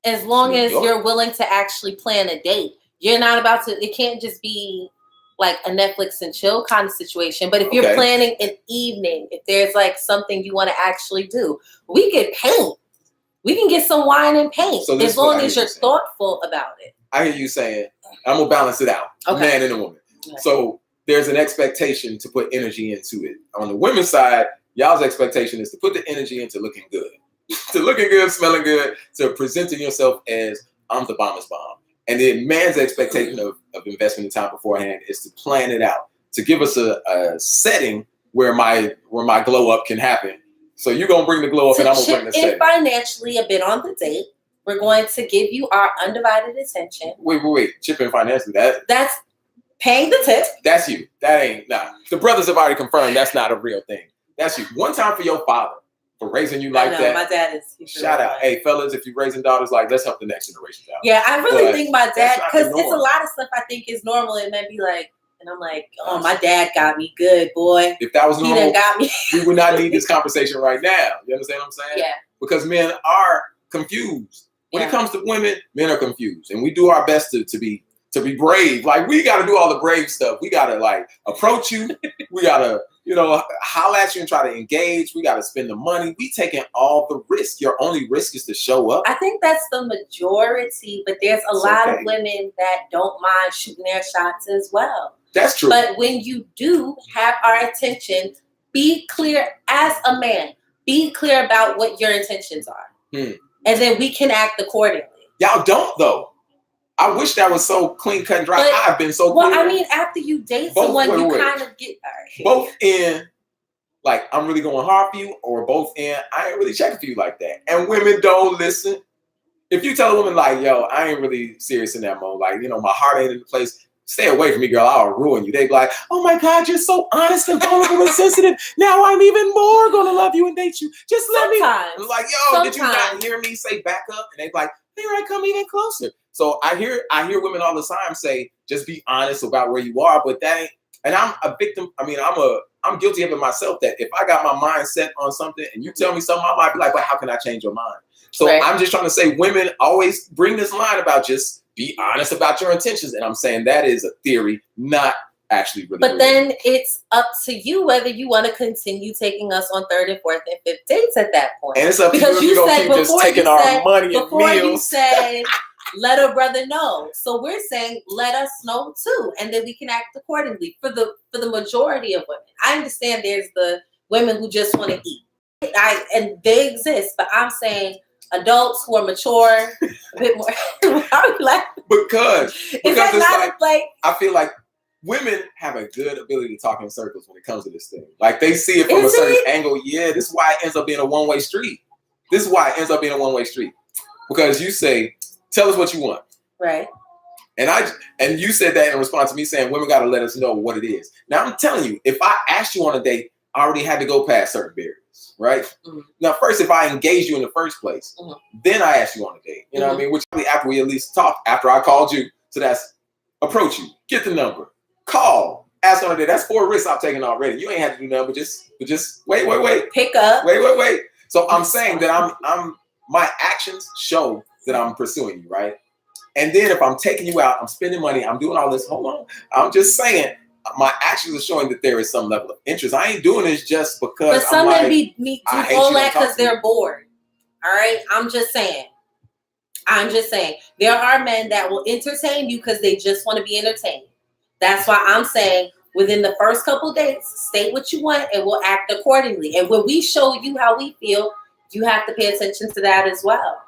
As long as you're willing to actually plan a date. You're not about to, it can't just be like a Netflix and chill kind of situation. But if you're planning an evening, if there's like something you want to actually do, we could paint. We can get some wine and paint, so as long as you're thoughtful about it. I hear you saying, I'm going to balance it out. Okay. Man and a woman. Okay. So there's an expectation to put energy into it. On the women's side, y'all's expectation is to put the energy into looking good. To looking good, smelling good, to presenting yourself as, I'm the bomber's bomb. And then man's expectation of investment in time beforehand is to plan it out, to give us a setting where my glow up can happen. So you're going to bring the glow up and I'm going to bring the setting. Financially a bit on the date. We're going to give you our undivided attention. Wait. Chip in financially. That's paying the tip. That's you. That ain't, nah. The brothers have already confirmed that's not a real thing. That's you. One time for your father. For raising you like that. My dad is. Shout out. Hey, fellas, if you're raising daughters, like, let's help the next generation out. Yeah, I really think my dad, because it's a lot of stuff I think is normal, and then be like, and I'm like, oh, my dad got me good, boy. If that was normal, he done got me. We would not need this conversation right now. You understand what I'm saying? Yeah. Because men are confused. When it comes to women, men are confused. And we do our best to be brave. Like, we got to do all the brave stuff. We got to, like, approach you. We got to, holler at you and try to engage. We got to spend the money. We taking all the risk. Your only risk is to show up. I think that's the majority, but there's a lot of women that don't mind shooting their shots as well. That's true. But when you do have our attention, be clear as a man. Be clear about what your intentions are. And then we can act accordingly. Y'all don't, though. I wish that was so clean cut and dry. I've been so clear. Well, I mean, after you date someone, you kind of get... Both in, like, I'm really going hard for you, or both in, I ain't really checking for you like that. And women don't listen. If you tell a woman, like, yo, I ain't really serious in that mode. Like, my heart ain't in the place. Stay away from me, girl. I'll ruin you. They be like, oh, my God, you're so honest and vulnerable and sensitive. Now I'm even more going to love you and date you. Just let me... I'm like, yo, did you not hear me say back up? And they be like, here I come even closer. So I hear women all the time say, just be honest about where you are, but that ain't, and I'm a victim. I mean, I'm guilty of it myself, that if I got my mind set on something and you tell me something, I might be like, but how can I change your mind? So I'm just trying to say, women always bring this line about just be honest about your intentions. And I'm saying that is a theory, not actually really. But then it's up to you whether you want to continue taking us on 3rd and 4th and 5th dates at that point. And it's up to you if you're going to keep just taking our money and before meals. You said, let a brother know. So we're saying, let us know too. And then we can act accordingly for the majority of women. I understand there's the women who just want to eat. And they exist. But I'm saying adults who are mature, a bit more. Because it's like I feel like women have a good ability to talk in circles when it comes to this thing. Like they see it from a certain angle. Yeah, this is why it ends up being a one-way street. Because you say, tell us what you want. Right. And you said that in response to me saying women got to let us know what it is. Now I'm telling you, if I asked you on a date, I already had to go past certain barriers, right? Mm-hmm. Now, first, if I engaged you in the first place, then I asked you on a date. You know what I mean? Which after we at least talked, after I called you, so that's approach you, get the number, call, ask on a date. That's 4 risks I've taken already. You ain't had to do nothing, but just wait. Pick up. Wait. So I'm saying that I'm my actions show that I'm pursuing you, right? And then if I'm taking you out, I'm spending money, I'm doing all this. Hold on. I'm just saying my actions are showing that there is some level of interest. I ain't doing this just because. But some men do all that because they're bored. All right? I'm just saying. There are men that will entertain you because they just want to be entertained. That's why I'm saying within the first couple dates, state what you want and we'll act accordingly. And when we show you how we feel, you have to pay attention to that as well.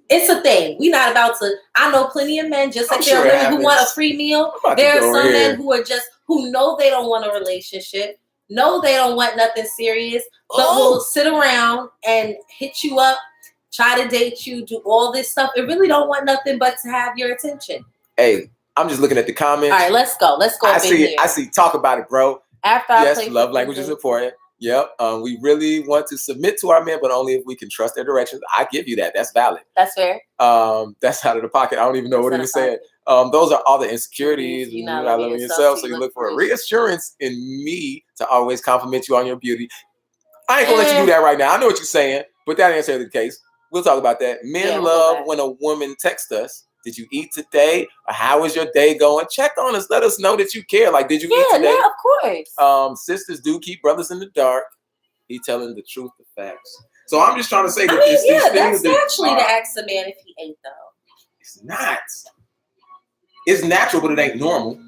It's a thing. We're not about to. I know plenty of men, just like there are women who want a free meal. There are some men who know they don't want a relationship, know they don't want nothing serious, but will sit around and hit you up, try to date you, do all this stuff. They really don't want nothing but to have your attention. Hey, I'm just looking at the comments. All right, let's go. I see. Talk about it, bro. Yes, love language is important. Yep. We really want to submit to our men, but only if we can trust their directions. I give you that. That's valid. That's fair. That's out of the pocket. I don't even know what he was saying. Those are all the insecurities. You're not loving yourself, so you look for a reassurance in me to always compliment you on your beauty. I ain't gonna let you do that right now. I know what you're saying, but that ain't necessarily the case. We'll talk about that. Men love when a woman texts us. Did you eat today? Or how is your day going? Check on us. Let us know that you care. Like, did you eat today? Yeah, of course. Sisters do keep brothers in the dark. He telling the truth, the facts. So I'm just trying to say that these things that's naturally to ask a man if he ate, though. It's not. It's natural, but it ain't normal.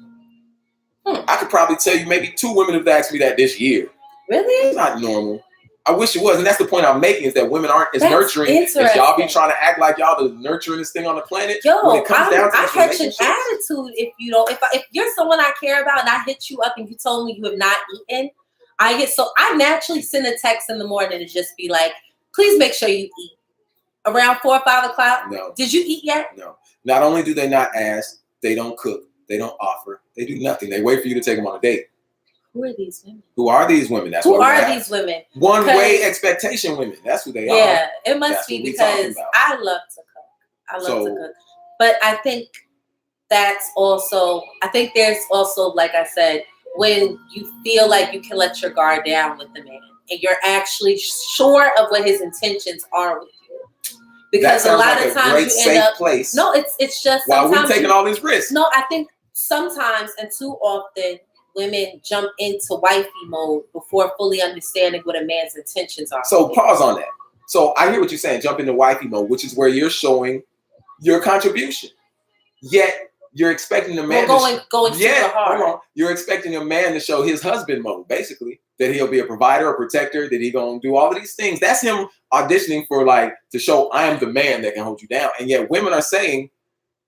I could probably tell you maybe 2 women have asked me that this year. Really? It's not normal. I wish it was, and that's the point I'm making, is that women aren't as nurturing as y'all be trying to act like y'all the nurturingest thing on the planet. When it comes down to I catch an attitude if you don't. If you're someone I care about and I hit you up and you told me you have not eaten, I naturally send a text in the morning and just be like, please make sure you eat. Around 4 or 5 o'clock? No. Did you eat yet? No. Not only do they not ask, they don't cook, they don't offer, they do nothing. They wait for you to take them on a date. Who are these women? Who are these women? That's who are these women? One-way expectation women. That's who they are. Yeah, it must be because I love to cook. But I think there's also, like I said, when you feel like you can let your guard down with the man and you're actually sure of what his intentions are with you. Because a lot of times you end up place. No, it's just while we're taking all these risks. No, I think sometimes and too often women jump into wifey mode before fully understanding what a man's intentions are. So pause on that. So I hear what you're saying, jump into wifey mode, which is where you're showing your contribution. Yet you're expecting the man going super hard. Hold on. You're expecting a man to show his husband mode, basically. That he'll be a provider, a protector, that he gonna do all of these things. That's him auditioning for to show I am the man that can hold you down. And yet women are saying,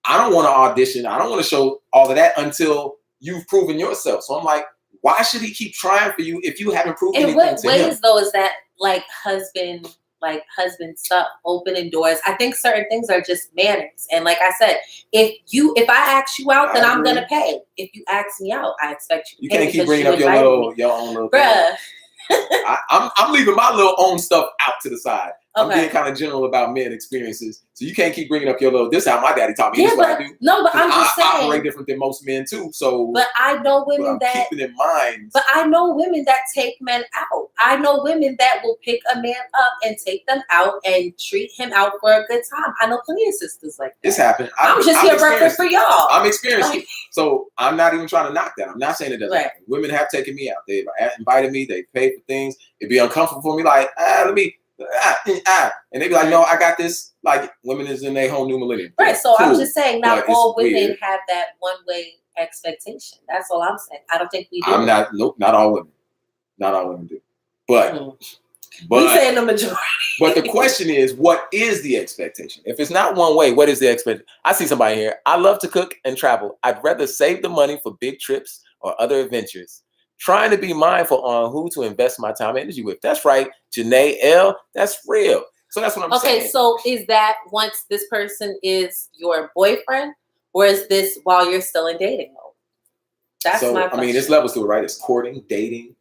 I don't want to audition, I don't want to show all of that until you've proven yourself. So I'm like, why should he keep trying for you if you haven't proven anything to him? In what ways, though, is that husband stuff, opening doors? I think certain things are just manners. And like I said, if I ask you out, then I'm gonna pay. If you ask me out, I expect you to pay. You can't keep bringing up your own little bruh. I'm leaving my little own stuff out to the side. I'm being kind of general about men experiences. So you can't keep bringing up your little, this is how my daddy taught me, this is what I do. No, but I'm just saying. I operate different than most men too. So, but I know women that keeping in mind. But I know women that take men out. I know women that will pick a man up and take them out and treat him out for a good time. I know plenty of sisters like that. This happened. I'm just here repping for y'all. I'm experiencing. So I'm not even trying to knock that. I'm not saying it doesn't happen. Women have taken me out. They've invited me. They paid for things. It'd be uncomfortable for me. Like, let me. And they be like, no, I got this. Like, women is in their whole new millennium. Right. So cool. I'm just saying, not all women have that one-way expectation. That's all I'm saying. I don't think we do. Nope, not all women. Not all women do. But we saying the majority. But the question is, what is the expectation? If it's not one way, what is the expectation? I see somebody here. I love to cook and travel. I'd rather save the money for big trips or other adventures. Trying to be mindful on who to invest my time and energy with. That's right, Janae L. That's real. So that's what I'm saying. Okay, so is that once this person is your boyfriend, or is this while you're still in dating mode? That's my question. I mean, there's levels to it, right? It's courting, dating,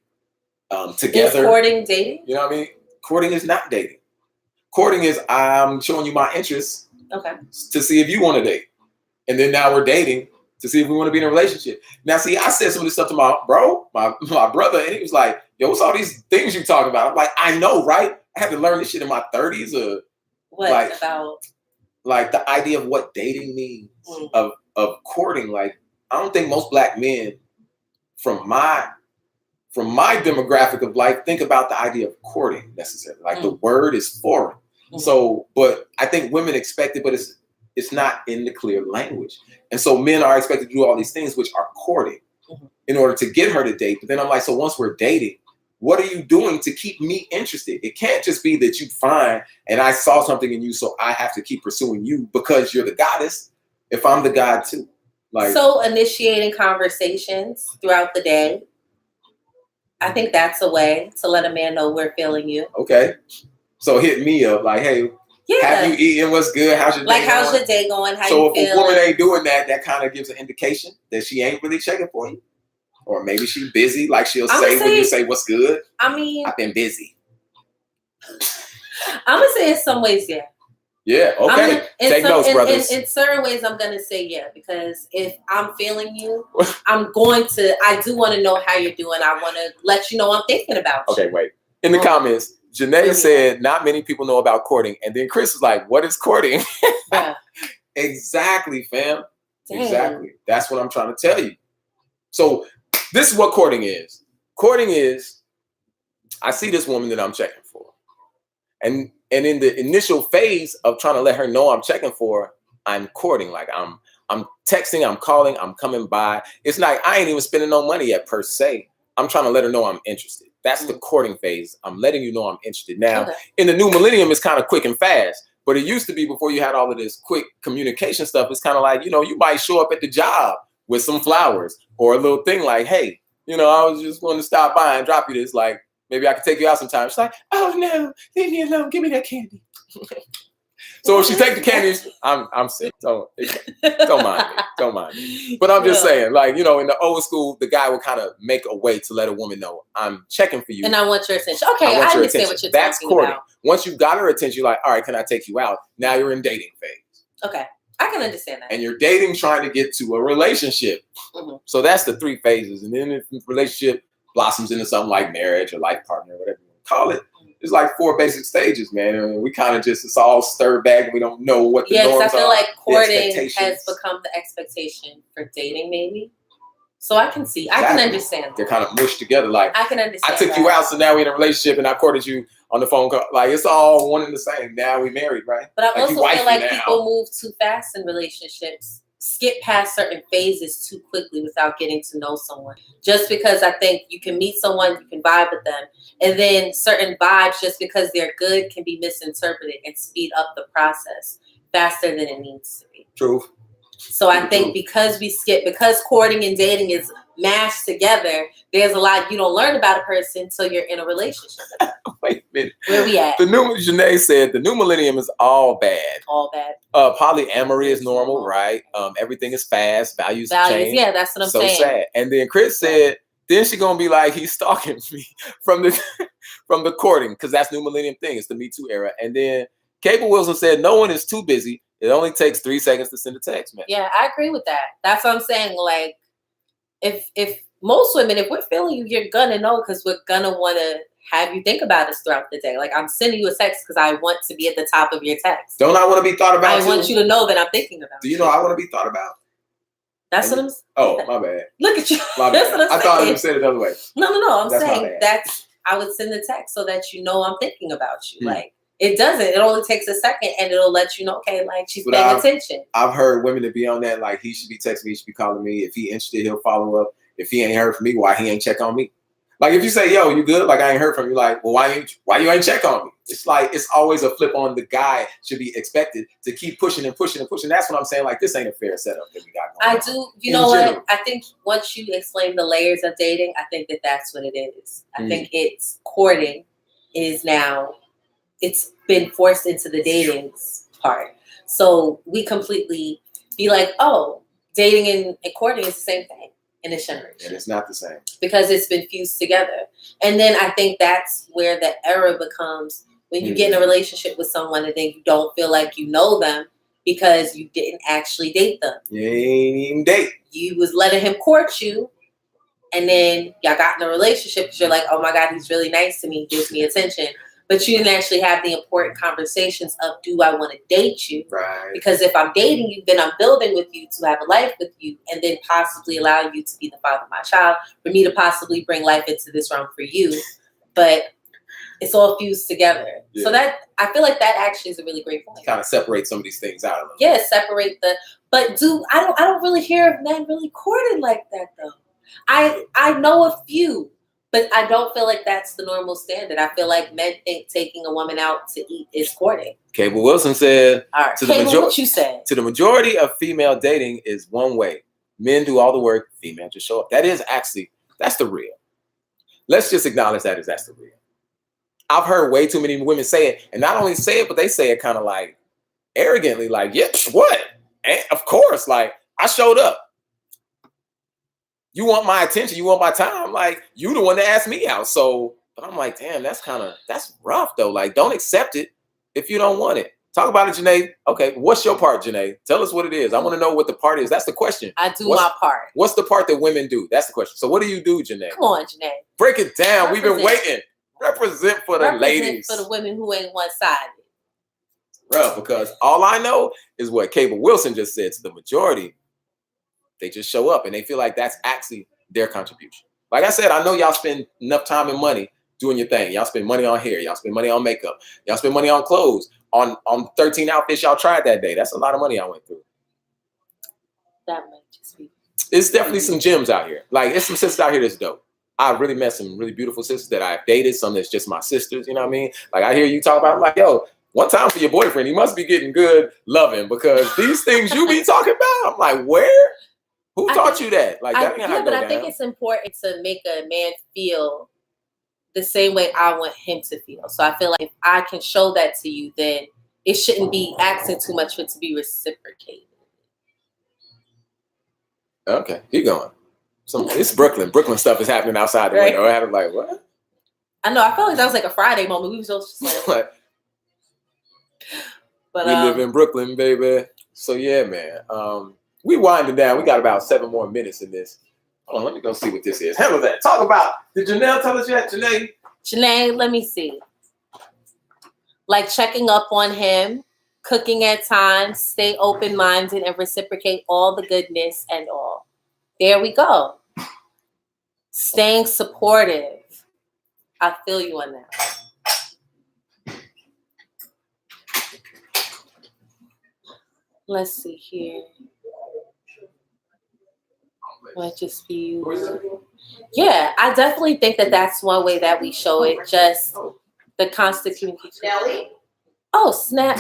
together. Is courting dating? You know what I mean? Courting is not dating. Courting is I'm showing you my interests to see if you want to date. And then now we're dating to see if we want to be in a relationship. Now, see, I said some of this stuff to my brother, and he was like, yo, what's all these things you talking about? I'm like, I know, right? I had to learn this shit in my 30s. What about? Like the idea of what dating means, of courting. Like, I don't think most black men from my demographic of life think about the idea of courting necessarily. Like the word is foreign. So, but I think women expect it, but it's not in the clear language. And so men are expected to do all these things, which are courting in order to get her to date. But then I'm like, so once we're dating, what are you doing to keep me interested? It can't just be that you find and I saw something in you, so I have to keep pursuing you because you're the goddess. If I'm the god too. Like, so initiating conversations throughout the day, I think that's a way to let a man know we're feeling you. Okay. So hit me up like, hey, have you eaten? What's good? How's your day going? How's your day going? How so you if a woman ain't doing that, that kind of gives an indication that she ain't really checking for you. Or maybe she's busy, like she'll say when you say what's good. I mean, I've been busy. I'm gonna say in some ways, yeah. Yeah, okay. Take notes, brothers. In certain ways, I'm gonna say yeah, because if I'm feeling you, I do want to know how you're doing. I want to let you know I'm thinking about you. Okay, wait. In the comments, Janae said, not many people know about courting. And then Chris was like, what is courting? Yeah. Exactly, fam. Dang. Exactly. That's what I'm trying to tell you. So this is what courting is. Courting is, I see this woman that I'm checking for. And in the initial phase of trying to let her know I'm checking for her, I'm courting. Like I'm texting, I'm calling, I'm coming by. It's like I ain't even spending no money yet per se. I'm trying to let her know I'm interested. That's the courting phase. I'm letting you know I'm interested. Now, in the new millennium, it's kind of quick and fast. But it used to be before you had all of this quick communication stuff. It's kind of like, you might show up at the job with some flowers or a little thing like, hey, I was just going to stop by and drop you this. Like, maybe I could take you out sometime. She's like, oh, no, leave me alone. Give me that candy. So if she take the candies, I'm sick. Don't mind me. But I'm just saying, like, in the old school, the guy would kind of make a way to let a woman know I'm checking for you. And I want your attention. Okay, I understand what you're That's talking courting. about. Once you got her attention, you're like, all right, can I take you out? Now you're in dating phase. Okay, I can understand that. And you're dating, trying to get to a relationship. So that's the 3 phases. And then if the relationship blossoms into something like marriage or life partner, whatever you want to call it, it's like 4 basic stages, man. I mean, we kind of it's all stirred back and we don't know what the norms are. Yes, I feel like courting has become the expectation for dating, maybe. So I can see, I can understand. They're kind of mushed together. Like, I can understand. I took you out, so now we're in a relationship and I courted you on the phone call. Like, it's all one and the same. Now we married, right? But I also feel like people move too fast in relationships. Skip past certain phases too quickly without getting to know someone. Just because I think you can meet someone, you can vibe with them, and then certain vibes, just because they're good, can be misinterpreted and speed up the process faster than it needs to be. True. So I think because courting and dating is mashed together, there's a lot you don't learn about a person until you're in a relationship. Wait a minute. Where we at? Janae said the new millennium is all bad. All bad. Polyamory is normal, right? Everything is fast. Values change. Yeah, that's what I'm saying. So sad. And then Chris said, then she gonna be like, he's stalking me from from the courting, because that's new millennium thing. It's the Me Too era. And then Cable Wilson said, no one is too busy. It only takes 3 seconds to send a text, man. Yeah, I agree with that. That's what I'm saying. Like, if most women, if we're feeling you, you're gonna know, because we're gonna want to have you think about us throughout the day. Like, I'm sending you a text because I want to be at the top of your text. Don't I want to be thought about? I want you to know that I'm thinking about. Do you know I want to be thought about? That's what I'm saying. Oh, my bad. Look at you. My That's bad. what I'm I thought you said it the other way. No. I'm That's saying I would send the text so that you know I'm thinking about you. Like, it doesn't. It only takes a second, and it'll let you know, okay, like, she's paying attention. I've heard women to be on that, like, he should be texting me, he should be calling me. If he interested, he'll follow up. If he ain't heard from me, why he ain't check on me? Like, if you say, yo, you good? Like, I ain't heard from you. Like, well, why you ain't check on me? It's like, it's always a flip on. The guy should be expected to keep pushing and pushing and pushing. That's what I'm saying. Like, this ain't a fair setup that we got going on. I do. You know what? I think once you explain the layers of dating, I think that's what it is. I think it's courting is now, it's been forced into the dating part. So we completely be like, oh, dating and courting is the same thing in this generation. And it's not the same. Because it's been fused together. And then I think that's where the error becomes when you get in a relationship with someone and then you don't feel like you know them because you didn't actually date them. You ain't even date. You was letting him court you, and then y'all got in a relationship because you're like, oh my God, he's really nice to me, gives me attention. But you didn't actually have the important conversations of, do I want to date you? Right. Because if I'm dating you, then I'm building with you to have a life with you, and then possibly allow you to be the father of my child, for me to possibly bring life into this realm for you. But it's all fused together. Yeah. So that, I feel like that actually is a really great point. Kind of separate some of these things out of them. Yeah, separate but I don't really hear of men really courted like that though. I know a few. But I don't feel like that's the normal standard. I feel like men think taking a woman out to eat is courting. Cable Wilson said, all right, what you said. To the majority of female dating is one way. Men do all the work, female just show up. That is actually, that's the real. Let's just acknowledge that's the real. I've heard way too many women say it, and not only say it, but they say it kind of like arrogantly, like, yeah, what? And of course, like, I showed up. You want my attention, you want my time, like, you the one that asked me out. So, but I'm like, damn, that's rough though. Like, don't accept it if you don't want it. Talk about it, Janae. Okay, what's your part, Janae? Tell us what it is. I want to know what the part is. That's the question. I do my part. What's the part that women do? That's the question. So what do you do, Janae? Come on, Janae. Break it down. We've been waiting. Represent for the ladies. For the women who ain't one-sided. Bro, because all I know is what Cable Wilson just said. To the majority, they just show up and they feel like that's actually their contribution. Like I said, I know y'all spend enough time and money doing your thing. Y'all spend money on hair. Y'all spend money on makeup. Y'all spend money on clothes. On 13 outfits y'all tried that day. That's a lot of money I went through. That might just be. It's definitely some gems out here. Like, it's some sisters out here that's dope. I've really met some really beautiful sisters that I've dated. Some that's just my sisters, you know what I mean? Like, I hear you talk about, I'm like, yo, one time for your boyfriend, he must be getting good loving, because these things you be talking about, I'm like, where? Who taught you that? Like, that ain't how to go down. I think it's important to make a man feel the same way I want him to feel. So I feel like if I can show that to you, then it shouldn't be asking too much for it to be reciprocated. Okay, keep going. It's Brooklyn. Brooklyn stuff is happening outside the window. I had like, what? I know. I felt like that was like a Friday moment. We were just like, but we live in Brooklyn, baby. So yeah, man. We winding down. We got about 7 more minutes in this. Hold on, let me go see what this is. Handle that. Talk about. Did Janelle tell us yet, Janae? Janae, let me see. Like checking up on him, cooking at times, stay open-minded, and reciprocate all the goodness and all. There we go. Staying supportive. I feel you on that. Let's see here. Might just be. Yeah, I definitely think that that's one way that we show it. Just the constant communication. Oh, snap.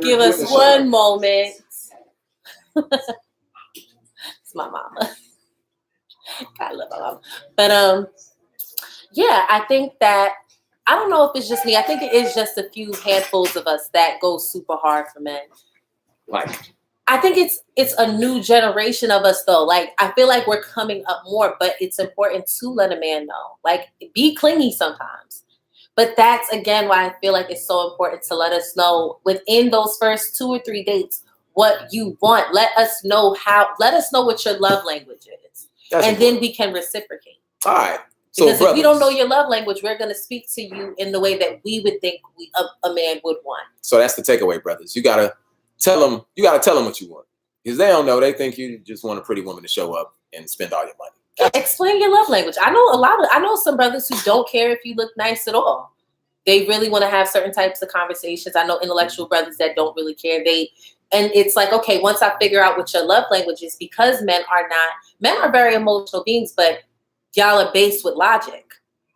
Give us one moment. It's my mama. I love my mama. But yeah, I think that, I don't know if it's just me. I think it is just a few handfuls of us that go super hard for men. Like, I think it's a new generation of us though. Like I feel like we're coming up more, but it's important to let a man know. Like be clingy sometimes. But that's again why I feel like it's so important to let us know within those first 2 or 3 dates what you want. Let us know what your love language is. That's and important. then we can reciprocate. All right. So Because brothers, if we don't know your love language, we're going to speak to you in the way that we would think a man would want. So that's the takeaway, brothers. You gotta tell them what you want, because they don't know. They think you just want a pretty woman to show up and spend all your money. Explain your love language. I know some brothers who don't care if you look nice at all. They really want to have certain types of conversations. I know intellectual brothers that don't really care. And it's like, okay, once I figure out what your love language is, because men are very emotional beings, but y'all are based with logic.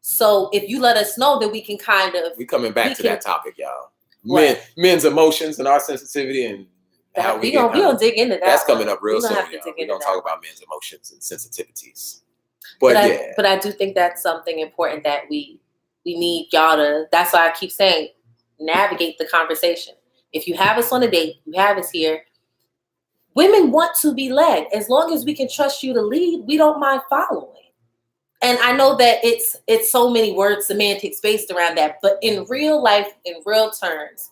So if you let us know, then we can we coming back to that topic, y'all. Men's emotions and our sensitivity and how we don't dig into that. That's coming up real soon, y'all. We're gonna talk about men's emotions and sensitivities. But I do think that's something important that we need y'all to. That's why I keep saying, navigate the conversation. If you have us on a date, you have us here. Women want to be led. As long as we can trust you to lead, we don't mind following. And I know that it's so many words, semantics based around that. But in real life, in real terms,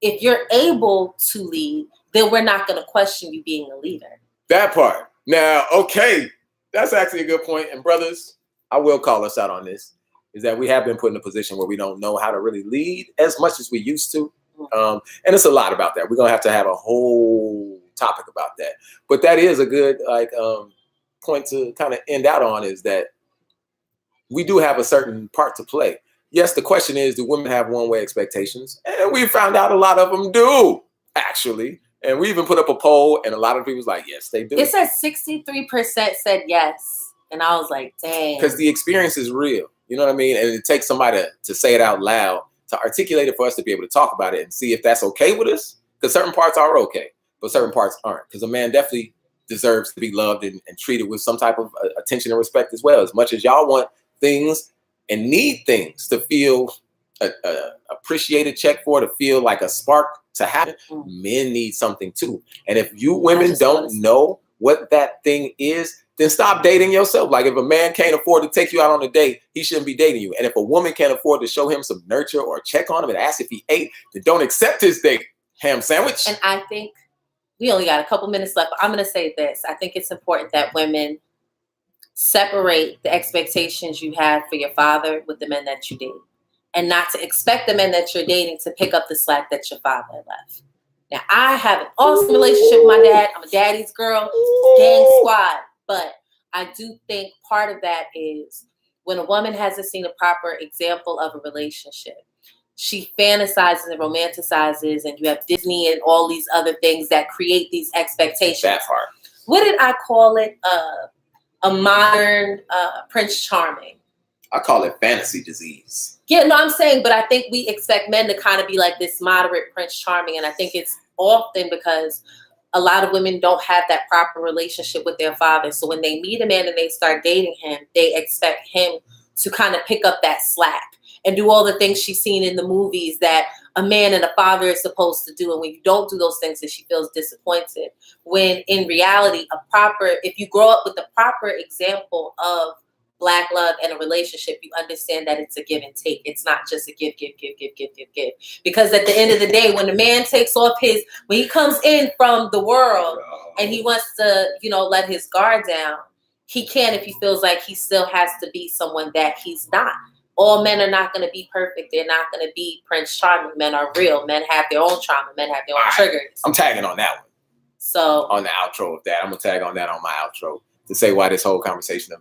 if you're able to lead, then we're not going to question you being a leader. That part. Now, okay, that's actually a good point. And brothers, I will call us out on this, is that we have been put in a position where we don't know how to really lead as much as we used to. And it's a lot about that. We're going to have a whole topic about that. But that is a good point to kind of end out on, is that we do have a certain part to play. Yes, the question is, do women have one-way expectations? And we found out a lot of them do, actually. And we even put up a poll, and a lot of people was like, yes, they do. It said 63% said yes. And I was like, dang. Because the experience is real. You know what I mean? And it takes somebody to say it out loud, to articulate it for us to be able to talk about it and see if that's okay with us. Because certain parts are okay, but certain parts aren't. Because a man definitely deserves to be loved and treated with some type of attention and respect as well. As much as y'all want things and need things to feel appreciated, checked for, to feel like a spark to happen, men need something too. And if you women don't know what that thing is, then stop dating yourself. Like if a man can't afford to take you out on a date, he shouldn't be dating you. And if a woman can't afford to show him some nurture or check on him and ask if he ate, then don't accept his date. Ham sandwich. And I think we only got a couple minutes left, but I'm going to say this. I think it's important that women separate the expectations you have for your father with the men that you date, and not to expect the men that you're dating to pick up the slack that your father left. Now, I have an awesome relationship with my dad. I'm a daddy's girl, gang squad. But I do think part of that is when a woman hasn't seen a proper example of a relationship, she fantasizes and romanticizes, and you have Disney and all these other things that create these expectations. That part. What did I call it? A modern Prince Charming. I call it fantasy disease. Yeah, no, I'm saying, but I think we expect men to kind of be like this moderate Prince Charming, and I think it's often because a lot of women don't have that proper relationship with their father. So when they meet a man and they start dating him, they expect him to kind of pick up that slack and do all the things she's seen in the movies that a man and a father is supposed to do. And when you don't do those things, then she feels disappointed. When in reality, if you grow up with the proper example of Black love and a relationship, you understand that it's a give and take. It's not just a give. Because at the end of the day, when the man takes off when he comes in from the world and he wants to, let his guard down, he can if he feels like he still has to be someone that he's not. All men are not going to be perfect. They're not going to be Prince Charming. Men are real. Men have their own trauma. Men have their own triggers. I'm tagging on that one. So on the outro of that, I'm going to tag on that on my outro to say why this whole conversation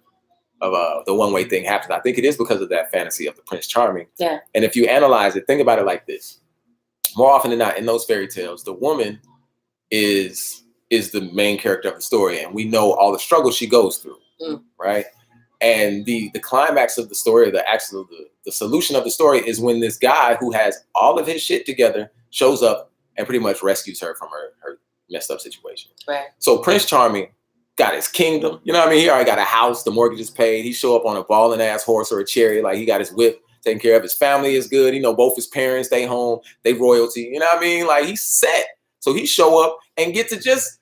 of the one-way thing happens. I think it is because of that fantasy of the Prince Charming. Yeah. And if you analyze it, think about it like this. More often than not, in those fairy tales, the woman is the main character of the story. And we know all the struggles she goes through, right? And the climax of the story, the solution of the story is when this guy who has all of his shit together shows up and pretty much rescues her from her messed up situation. Right. So Prince Charming got his kingdom. You know what I mean? He already got a house. The mortgage is paid. He show up on a balling ass horse or a chariot. Like he got his whip taken care of. His family is good. Both his parents, they home, they royalty. You know what I mean? Like he's set. So he show up and get to just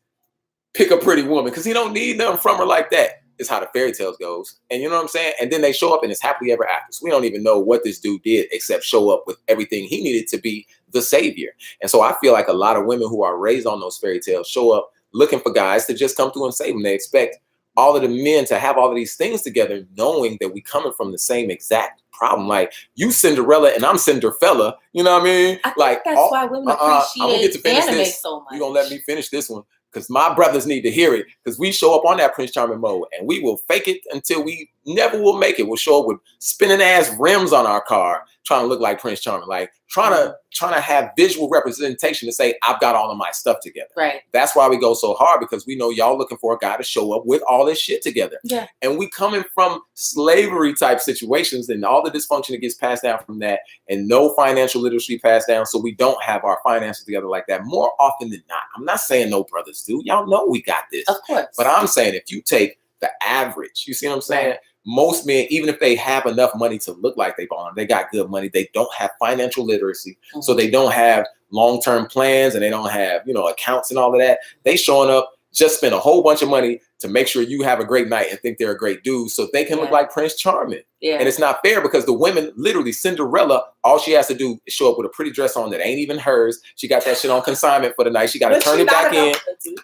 pick a pretty woman because he don't need nothing from her like that. Is how the fairy tales goes. And you know what I'm saying? And then they show up and it's happily ever after. So we don't even know what this dude did except show up with everything he needed to be the savior. And so I feel like a lot of women who are raised on those fairy tales show up looking for guys to just come through and save them. They expect all of the men to have all of these things together, knowing that we coming from the same exact problem. Like, you Cinderella and I'm Cinderfella. You know what I mean? I think like that's why women appreciate anime so much. You're going to let me finish this one? Because my brothers need to hear it. Because we show up on that Prince Charming mode and we will fake it until we never will make it. We'll show up with spinning ass rims on our car, trying to look like Prince Charming, like trying to have visual representation to say, I've got all of my stuff together. Right. That's why we go so hard, because we know y'all looking for a guy to show up with all this shit together. Yeah. And we coming from slavery type situations and all the dysfunction that gets passed down from that, and no financial literacy passed down. So we don't have our finances together like that more often than not. I'm not saying no brothers do. Y'all know we got this. Of course. But I'm saying if you take the average, you see what I'm saying? Right. Most men, even if they have enough money to look like they bond, they got good money, they don't have financial literacy. Mm-hmm. So they don't have long-term plans and they don't have, accounts and all of that. They showing up, just spend a whole bunch of money to make sure you have a great night and think they're a great dude so they can look like Prince Charming. Yeah. And it's not fair because the women, literally Cinderella, all she has to do is show up with a pretty dress on that ain't even hers. She got that shit on consignment for the night. She got to turn it back in.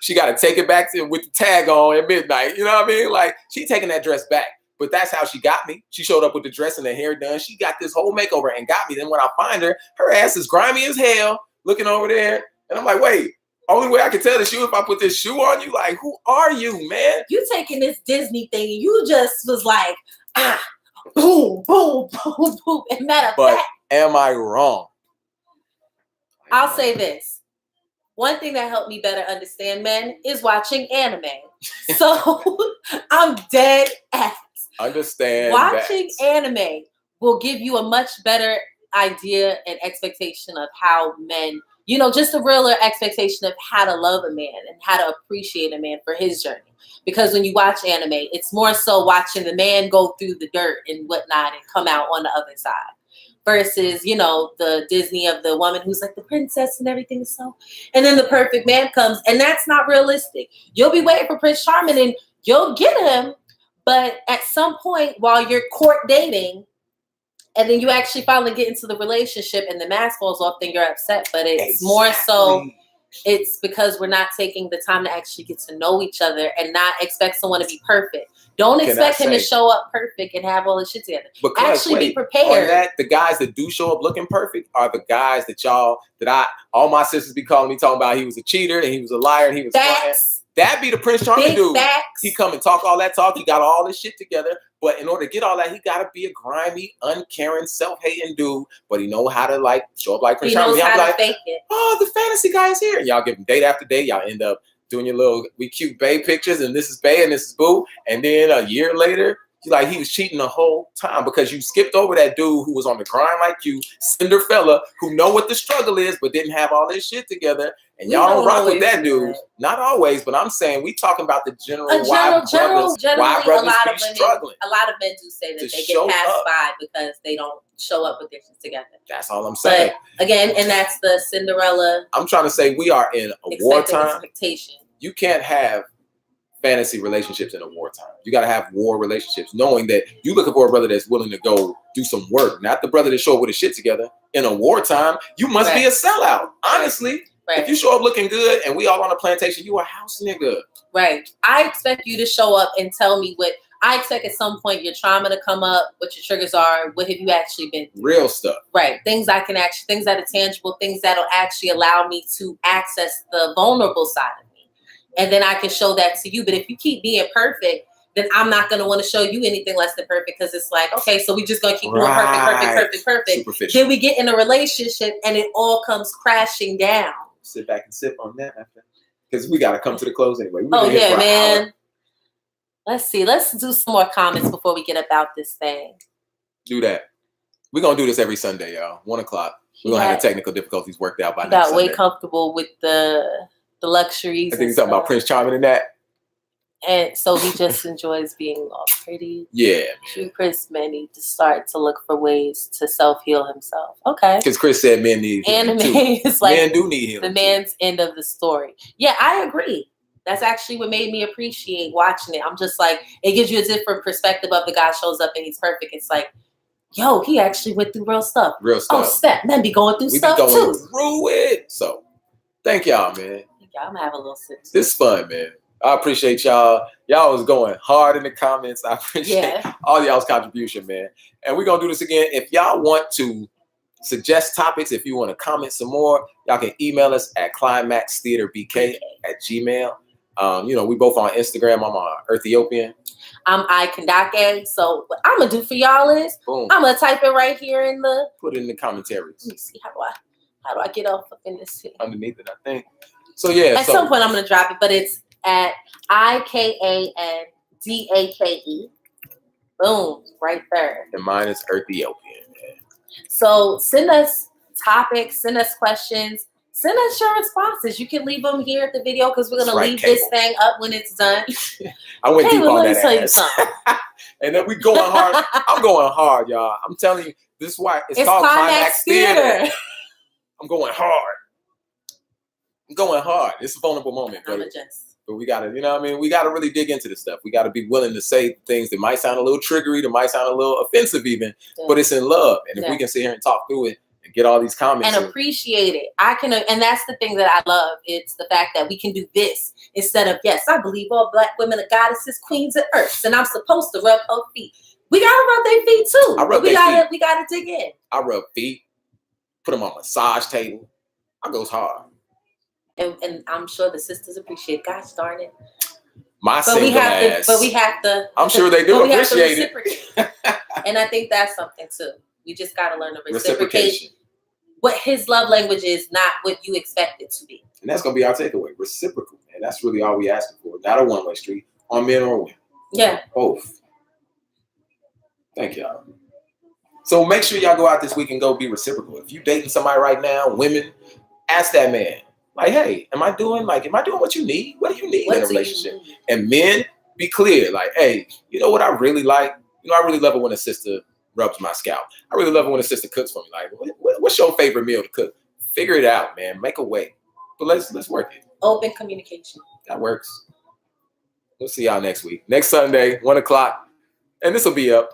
She got to take it back with the tag on at midnight. You know what I mean? Like, she taking that dress back. But that's how she got me. She showed up with the dress and the hair done. She got this whole makeover and got me. Then when I find her, her ass is grimy as hell, looking over there. And I'm like, wait, only way I can tell the shoe if I put this shoe on you. Like, who are you, man? You taking this Disney thing and you just was like, boom, boom, boom, boom. And matter of fact, am I wrong? I'll say this. One thing that helped me better understand men is watching anime. So I'm dead ass. Understand watching anime will give you a much better idea and expectation of how men, just a realer expectation of how to love a man and how to appreciate a man for his journey. Because when you watch anime, it's more so watching the man go through the dirt and whatnot and come out on the other side. Versus, the Disney of the woman who's like the princess and everything is so. And then the perfect man comes, and that's not realistic. You'll be waiting for Prince Charming and you'll get him. But at some point while you're court dating, and then you actually finally get into the relationship and the mask falls off, then you're upset. But it's more so, it's because we're not taking the time to actually get to know each other and not expect someone to be perfect. Don't expect him to show up perfect and have all this shit together. Actually be prepared. On that, the guys that do show up looking perfect are the guys that all my sisters be calling me, talking about he was a cheater and he was a liar and he was lying. That be the Prince Charming dude. Facts. He come and talk all that talk. He got all this shit together. But in order to get all that, he got to be a grimy, uncaring, self-hating dude. But he know how to show up like Prince Charming. He knows how to fake it. Oh, the fantasy guy is here. And y'all give him date after date. Y'all end up doing your little we cute bae pictures. And this is bae and this is boo. And then a year later, he was cheating the whole time because you skipped over that dude who was on the grind like you, Cinderella, who know what the struggle is, but didn't have all this shit together. And y'all don't rock with that dude. Not always, but I'm saying we talking about the general why brothers be struggling. A lot of men do say that they get passed by because they don't show up with their shit together. That's all I'm saying. But again, and that's the Cinderella. I'm trying to say we are in a wartime. You can't have fantasy relationships in a wartime. You got to have war relationships, knowing that you looking for a brother that's willing to go do some work, not the brother that show up with his shit together. In a wartime, you must be a sellout. Honestly, if you show up looking good and we all on a plantation, you a house nigga. Right. I expect you to show up and tell me what I expect at some point your trauma to come up, what your triggers are, what have you actually been through. Real stuff. Right. Things that are tangible, things that'll actually allow me to access the vulnerable side of me. And then I can show that to you. But if you keep being perfect, then I'm not going to want to show you anything less than perfect because it's like, okay, so we just going to keep doing perfect. Then we get in a relationship and it all comes crashing down. Sit back and sip on that after. Because we got to come to the close anyway. Man. Let's see. Let's do some more comments before we get about this thing. Do that. We're going to do this every Sunday, y'all. 1:00. We're going to have the technical difficulties worked out by next Sunday. Got way comfortable with the luxuries. I think you're talking about Prince Charming and that. And so he just enjoys being all pretty. Yeah. True Chris may need to start to look for ways to self-heal himself. Okay. Because Chris said men need healing Anime too. is like Men do need healing. the man's end of the story. Yeah, I agree. That's actually what made me appreciate watching it. I'm just like, it gives you a different perspective of the guy shows up and he's perfect. It's like, yo, he actually went through real stuff. Real stuff. Oh, snap. Men be going through We stuff be going too. through it. So, thank y'all, man. Yeah, I'm going to have a little sip. This is fun, man. I appreciate y'all. Y'all was going hard in the comments. I appreciate all y'all's contribution, man. And we're going to do this again. If y'all want to suggest topics, if you want to comment some more, y'all can email us at climaxtheaterbk@gmail. You know, we both on Instagram. I'm on Ethiopian. I'm iKandake. So what I'm going to do for y'all is, Boom. I'm going to type it right here in the... Put it in the commentaries. Let me see. How do I get up in this thing? Underneath it, I think. So, yeah. At some point, I'm going to drop it, but it's at iKandake. Boom, right there. And mine is Ethiopian, man. So send us topics, send us questions, send us your responses. You can leave them here at the video because we're going to leave this thing up when it's done. I went deep on that tell you ass. something. And then we going hard. I'm going hard, y'all. I'm telling you, this is why it's called Climax Theater. I'm going hard. I'm going hard. It's a vulnerable moment, I'm but just... But we got to, you know what I mean? We got to really dig into this stuff. We got to be willing to say things that might sound a little triggery, that might sound a little offensive even, but it's in love. And if we can sit here and talk through it and get all these comments. And appreciate it. And that's the thing that I love. It's the fact that we can do this instead of, yes, I believe all Black women are goddesses, queens, and earths, and I'm supposed to rub her feet. We got to rub their feet too. We got to dig in. I rub feet, put them on a massage table. I goes hard. And I'm sure the sisters appreciate. Gosh darn it! My single ass. But we have to. I'm sure they do appreciate it. And I think that's something too. You just got to learn to reciprocate. What his love language is, not what you expect it to be. And that's gonna be our takeaway: reciprocal. And that's really all we asking for. Not a one-way street on men or women. Yeah. Both. Thank y'all. So make sure y'all go out this week and go be reciprocal. If you dating somebody right now, women, ask that man. Like, hey, am I doing what you need? What do you need in a relationship? And men, be clear. Like, hey, you know what I really like? You know, I really love it when a sister rubs my scalp. I really love it when a sister cooks for me. Like, what's your favorite meal to cook? Figure it out, man. Make a way. But let's work it. Open communication. That works. We'll see y'all next week. Next Sunday, 1:00. And this will be up.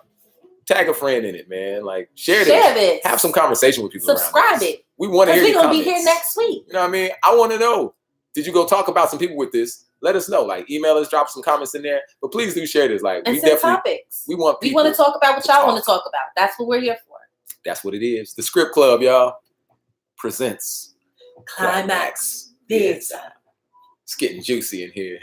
Tag a friend in it, man. Like, share this. Have some conversation with people. Subscribe it. We want to hear your comments. We're going to be here next week. You know what I mean? I want to know. Did you go talk about some people with this? Let us know. Like, email us, drop some comments in there. But please do share this. Like, and send topics. We want people. We want to talk about what y'all want to talk about. That's what we're here for. That's what it is. The Script Club, y'all, presents Climax Theater. It's getting juicy in here.